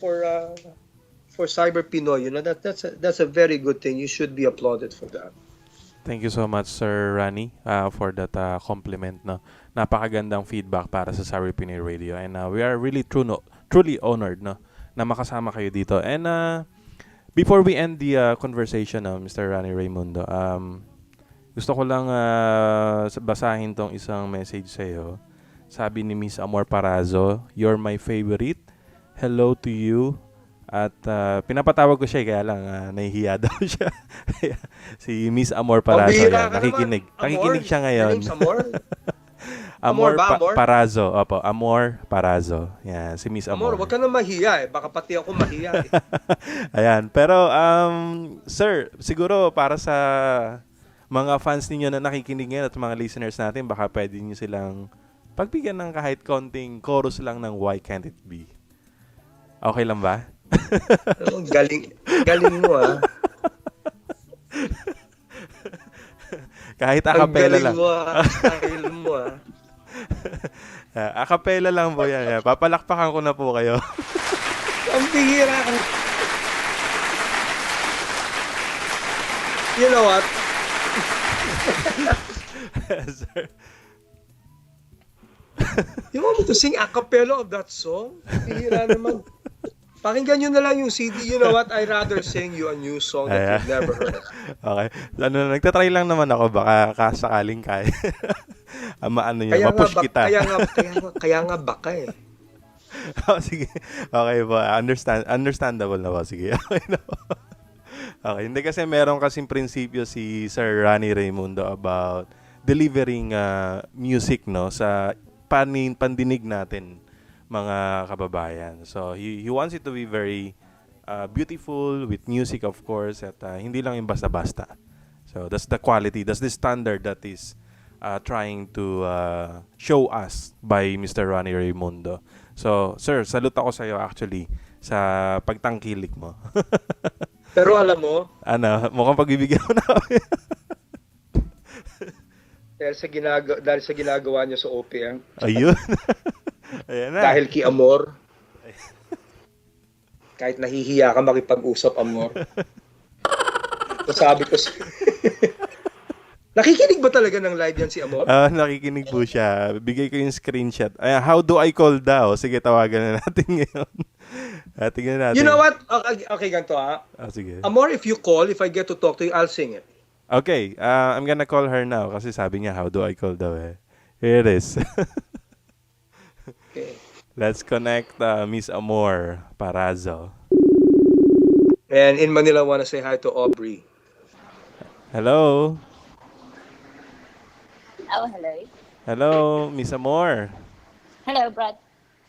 Cyber Pinoy. You know, that's a very good thing. You should be applauded for that. Thank you so much, Sir Rani, for that compliment. No? Napakagandang feedback para sa Cyber Pinoy Radio. And we are really truly honored no, na makasama kayo dito. And before we end the conversation, Mr. Rannie Raymundo, gusto ko lang basahin tong isang message sa'yo. Sabi ni Miss Amor Parazo, "You're my favorite. Hello to you." At pinapatawag ko siya kaya lang nahihiya daw siya. Si Miss Amor Parazo yan, nakikinig. Nakikinig siya ngayon. Amor Parazo. Opo, Amor Parazo. Yan, si Miss Amor. Amor, wag ka na mahiya eh. Baka pati ako mahiya eh. Ayan, pero sir, siguro para sa mga fans ninyo na nakikinig ngayon at mga listeners natin, baka pwede niyo silang pagbigyan ng kahit konting chorus lang ng Why Can't It Be. Okay lang ba? Galing mo ah. Kahit acapella lang. Galing mo ah. Acapella lang po yan. Papalakpakan ko na po kayo. Ang bihira ka. You know what? Sir. You want me to sing a cappella of that song? Bihira naman. Pakinggan nyo na lang yung CD. You know what? I'd rather sing you a new song that you've never heard. Okay. Nagtatry lang naman ako. Baka kasakaling kaya. Ano yun, mapush kita. Kaya nga baka eh. Sige. Okay po. Understandable na po. Sige. Okay na po. Okay. Hindi kasi meron kasing prinsipyo si Sir Rannie Raymundo about delivering music no sa pandinig natin mga kababayan. So he wants it to be very beautiful with music of course at hindi lang yung basta-basta. So that's the quality, that's the standard that is trying to show us by Mr. Rannie Raymundo. So sir, salute ako sa iyo actually sa pagtangkilik mo. Pero alam mo, mukhang pagbibigyan mo na kami. dahil sa ginagawa niyo sa OPM. Ayun. Ayan na. Dahil kay Amor. Kahit nahihiya ka makipag-usap, Amor. So sabi ko nakikinig ba talaga ng live yan si Amor? Nakikinig po siya. Bigay ko yung screenshot. How do I call daw? Sige, tawagan na natin ngayon. Tingnan natin. You know what? Okay, ganito ha. Sige. Amor, if you call, if I get to talk to you, I'll sing it. Okay, I'm gonna call her now kasi sabi niya, how do I call daw eh. Here it is. Okay. Let's connect Miss Amor Parazo. And in Manila, I want to say hi to Aubrey. Hello. Oh, hello. Hello, Miss Amor. Hello, Brad.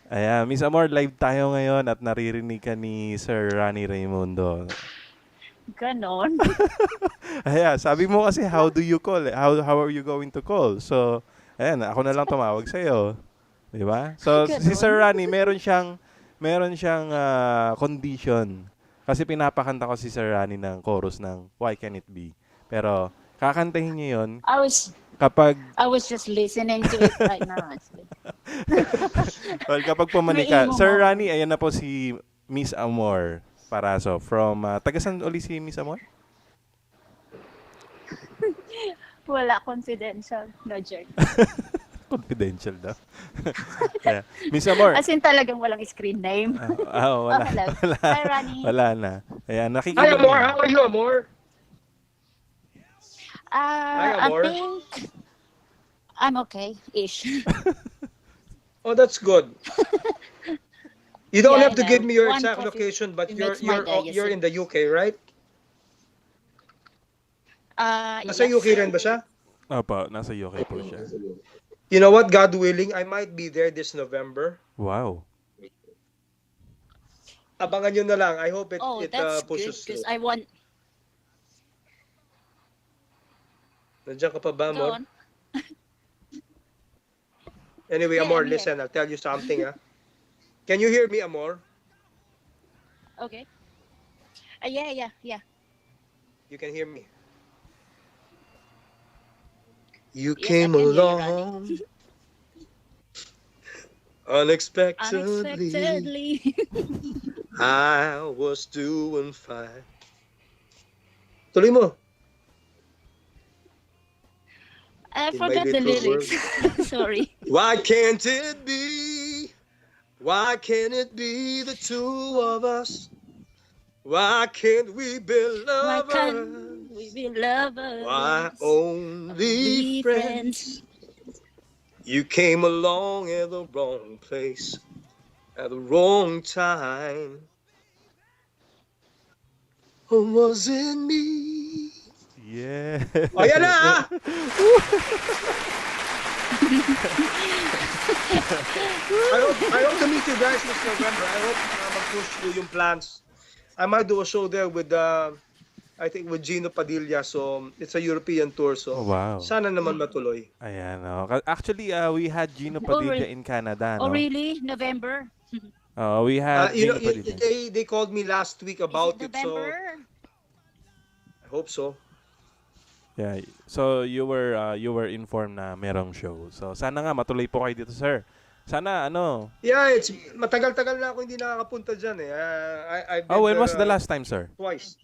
Ayan, Miss Amor, live tayo ngayon at naririnig ka ni Sir Rannie Raymundo. Ganon. Ayan, sabi mo kasi, how do you call? How are you going to call? So, ayan, ako na lang tumawag sa'yo. Di ba? So, si Sir Rannie, meron siyang condition. Kasi pinapakanta ko si Sir Rannie ng chorus ng Why Can It Be? Pero, kakantahin niya yun I was just listening to it right now. Well, kapag pumani ka, Sir Rannie, ayan na po si Miss Amor Parazo from, tagasan uli si Miss Amor? Wala, confidential. No joke. Confidential daw. Yeah. Miss Amor. As in talagang walang screen name. Wala. Wala. Hi, Rannie. Wala na. Ayan, nakikinig. Hi, Amor. How are you, Amor? Hi, Amor. I think I'm okay-ish. Oh, that's good. You don't have to give me your One exact coffee location, but you're day, in the UK, right? Nasa yes. UK rin ba siya? Opo, nasa UK po siya. You know what? God willing, I might be there this November. Wow. Abangan nyo na lang. I hope it That's pushes good through. because I want. Nandiyan ka pa ba, Go Amor? on. Anyway, Yeah, Amor, I'm here. listen. I'll tell you something. Can you hear me, Amor? Okay. Yeah. You can hear me. You Yes, I came can hear you, Randy. along unexpectedly. Unexpectedly. I was doing fine. Tuloy mo. I In my forgot the little lyrics. world. Sorry. Why can't it be? Why can't it be the two of us? Why can't we be Why can't we lovers? be Why lovers? only Only friends. friends? You came along at the wrong place at the wrong time. Or was it me? Yeah. Oh, yan na ah! I hope to meet you guys this November. I hope mag-push through yung plans. I might do a show there with, I think, with Gino Padilla. So, it's a European tour. Oh, So, wow. sana naman matuloy. Ayan, oh. Actually, we had Gino Oh, Padilla in Canada, oh, no? really? November? We had You know, Gino Padilla. they called me last week Is it about it. So, November? I hope so. Yeah. So you were informed na merong show. So sana nga matuloy po kayo dito, sir. Sana ano. Yeah, it's matagal-tagal na ako hindi nakakapunta dyan eh. I've been When there, was the last time, sir? twice.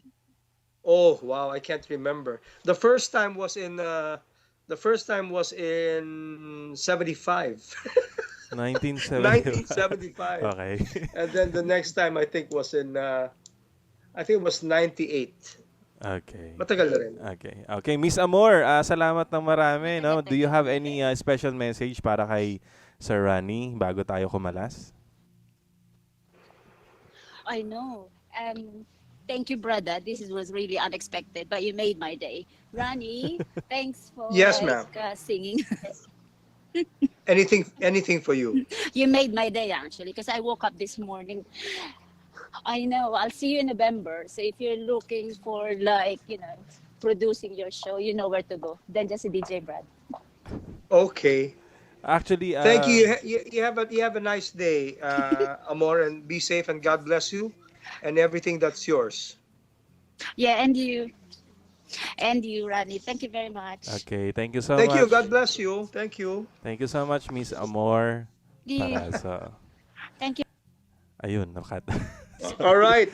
Oh, wow, I can't remember. The first time was in 75. 1970. 1975. Okay. And then the next time I think was in I think it was 98. Okay. Matagal na rin. Okay. Okay, Miss Amor, salamat ng marami, no? Do you have any special message para kay Sir Rannie bago tayo kumalas? I know. Thank you, brother. Was really unexpected, but you made my day. Rannie, thanks for Yes, ma'am. singing. Anything for you. You made my day, actually, because I woke up this morning. I know. I'll see you in November. So if you're looking for, like, producing your show, you know where to go. Then just a DJ Brad. Okay. Actually, Thank you. You have a nice day, Amor, and be safe and God bless you and everything that's yours. Yeah, and you, Rannie. Thank you very much. Okay, thank you so Thank much. you. God bless you. Thank you. Thank you so much, Miss Amor. You. Para sa Thank you. ayun, nakat. All right.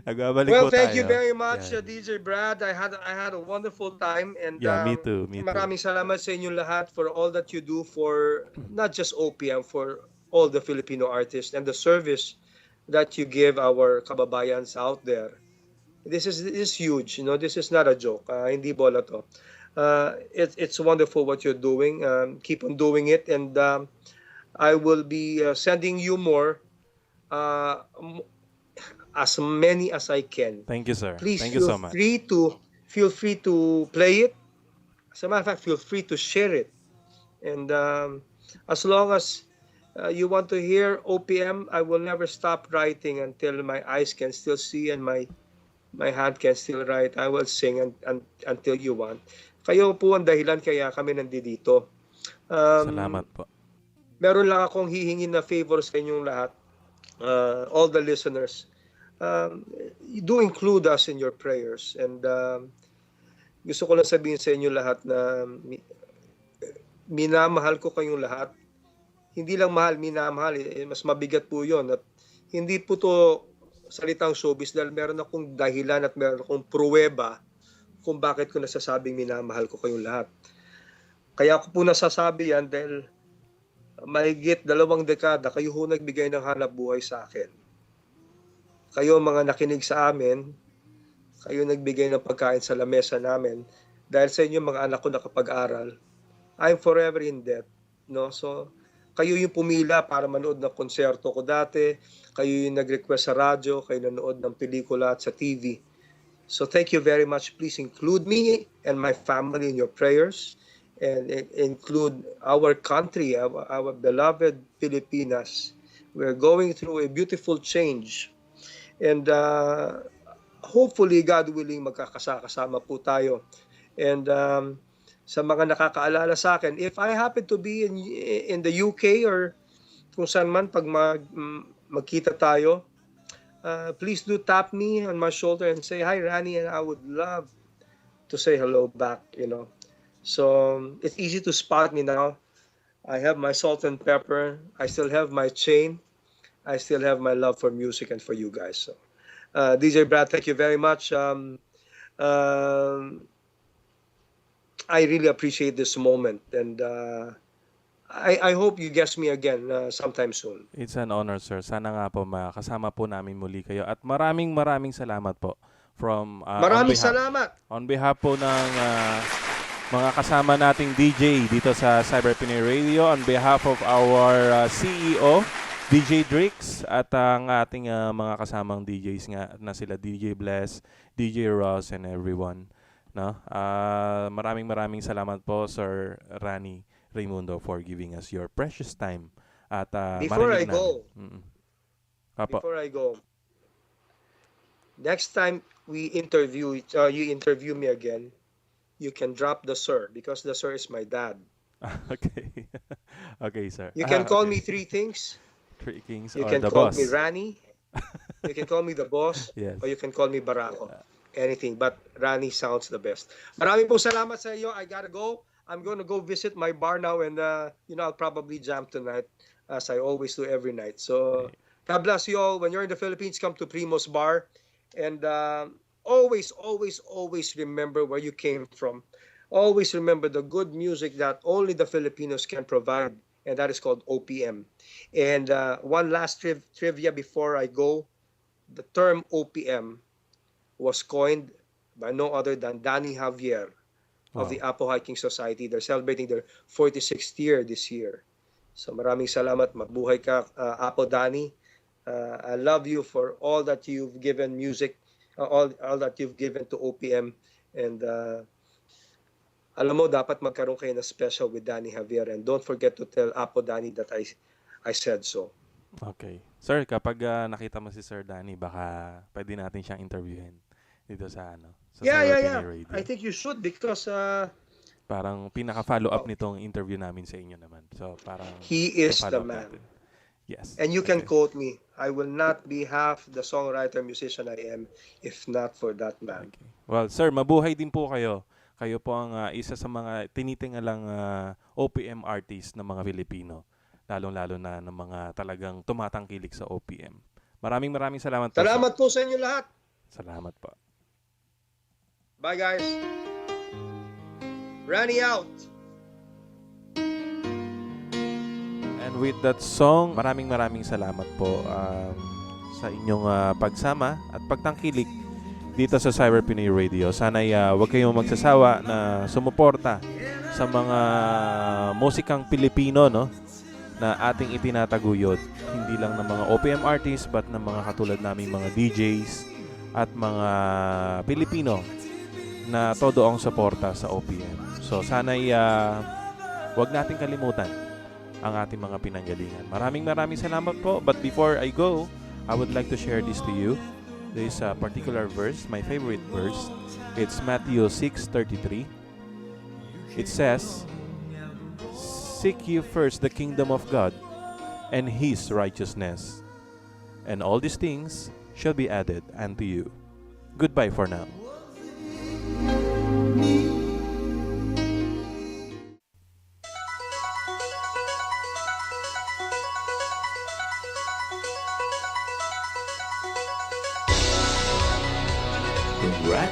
Nagbabalik Well, po thank tayo. you very much, Yan. DJ Brad. I had a wonderful time, and Yeah, me too. maraming salamat sa inyong lahat for all that you do for not just OPM, for all the Filipino artists and the service that you give our kababayans out there. This is huge. This is not a joke. Hindi bola to. It's wonderful what you're doing. Keep on doing it, and I will be sending you more. As many as I can. Thank you, sir. Please Thank you so much. feel free to play it. As a matter of fact, feel free to share it. And as long as you want to hear OPM, I will never stop writing until my eyes can still see and my hand can still write. I will sing until you want. Kayo po ang dahilan kaya kami nandito. Salamat po. Meron lang akong hihingin na favor sa inyong lahat. All the listeners, do include us in your prayers. And gusto ko lang sabihin sa inyo lahat na minamahal ko kayong lahat. Hindi lang mahal, minamahal. Mas mabigat po yun. At hindi po to salitang showbiz dahil meron akong dahilan at meron akong pruweba kung bakit ko nasasabing minamahal ko kayong lahat. Kaya ako po nasasabi yan dahil mahigit 2 dekada, kayo ho nagbigay ng hanap buhay sa akin. Kayo mga nakinig sa amin, kayo nagbigay ng pagkain sa lamesa namin. Dahil sa inyo mga anak ko nakapag-aral, I'm forever in debt. No? So, kayo yung pumila para manood ng konserto ko dati, kayo yung nag-request sa radyo, kayo nanood ng pelikula at sa TV. So thank you very much. Please include me and my family in your prayers. And include our country, our beloved Pilipinas. We're going through a beautiful change. And hopefully, God willing, magkakasama po tayo. And sa mga nakakaalala sa akin, if I happen to be in the UK or kung saan man pag magkita tayo, please do tap me on my shoulder and say, "Hi, Rannie," and I would love to say hello back, So it's easy to spot me now. I have my salt and pepper. I still have my chain. I still have my love for music and for you guys. So, DJ Brad, thank you very much. Um, I really appreciate this moment, and I hope you guest me again sometime soon. It's an honor, sir. Sana nga po makasama po namin muli kayo. At maraming salamat po from Maraming salamat. on behalf po ng mga kasama nating DJ dito sa Cyber Pinoy Radio, on behalf of our CEO, DJ Drix, at ang ating mga kasamang DJs nga na sila DJ Bless, DJ Ross, and everyone. No? Maraming salamat po, Sir Rannie Raymundo, for giving us your precious time. At Before I marinig go, namin. before I go, next time we interview, you interview me again, you can drop the sir, because the sir is my dad. Okay. Okay, sir. You can call okay. me three things. Three Kings You or can the call boss. me Rani, you can call me the boss, Yes. or you can call me Barako. Anything, but Rani sounds the best. Maraming po salamat sa iyo. I gotta go. I'm gonna go visit my bar now, and I'll probably jam tonight, as I always do every night. So God bless you all. When you're in the Philippines, come to Primo's Bar, and always remember where you came from. Always remember the good music that only the Filipinos can provide, and that is called OPM. And one last trivia before I go. The term OPM was coined by no other than Danny Javier of the Apo Hiking Society. They're celebrating their 46th year this year. So maraming salamat. Mabuhay ka, Apo Danny. I love you for all that you've given music, all that you've given to OPM. And alam mo, dapat magkaroon kayo na special with Danny Javier. And don't forget to tell Apo Danny that I said so. Okay. Sir, kapag nakita mo si Sir Danny, baka pwede natin siyang interviewin dito sa sa Cyber Pinoy Radio. I think you should, because Parang pinaka-follow up nitong interview namin sa inyo naman. So parang he is the follow-up man. natin. Yes. And you can Okay. quote me. I will not be half the songwriter musician I am if not for that man. Okay. Well, sir, mabuhay din po kayo. Kayo po ang isa sa mga tinitingalang OPM artist ng mga Pilipino. Lalong-lalo na ng mga talagang tumatangkilik sa OPM. Maraming salamat po. Salamat po sa inyo lahat. Salamat po. Bye, guys. Ranny out. And with that song, maraming salamat po sa inyong pagsama at pagtangkilik dito sa Cyber Pinoy Radio. Sana'y huwag kayong magsasawa na sumuporta sa mga musikang Pilipino, no, na ating itinataguyod. Hindi lang ng mga OPM artists, but ng mga katulad naming mga DJs at mga Pilipino na todo ang suporta sa OPM. So sana'y huwag nating kalimutan ang ating mga pinanggalingan. Maraming salamat po. But before I go, I would like to share this to you. This particular verse, my favorite verse. It's Matthew 6:33. It says, "Seek ye first the kingdom of God and His righteousness, and all these things shall be added unto you." Goodbye for now.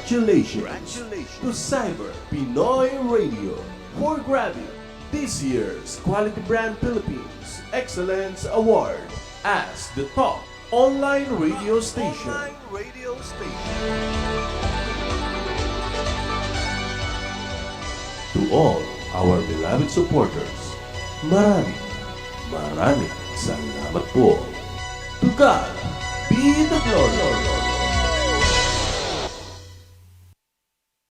Congratulations to Cyber Pinoy Radio for grabbing this year's Quality Brand Philippines Excellence Award as the top online radio station. To all our beloved supporters, maraming salamat po. To God be the glory.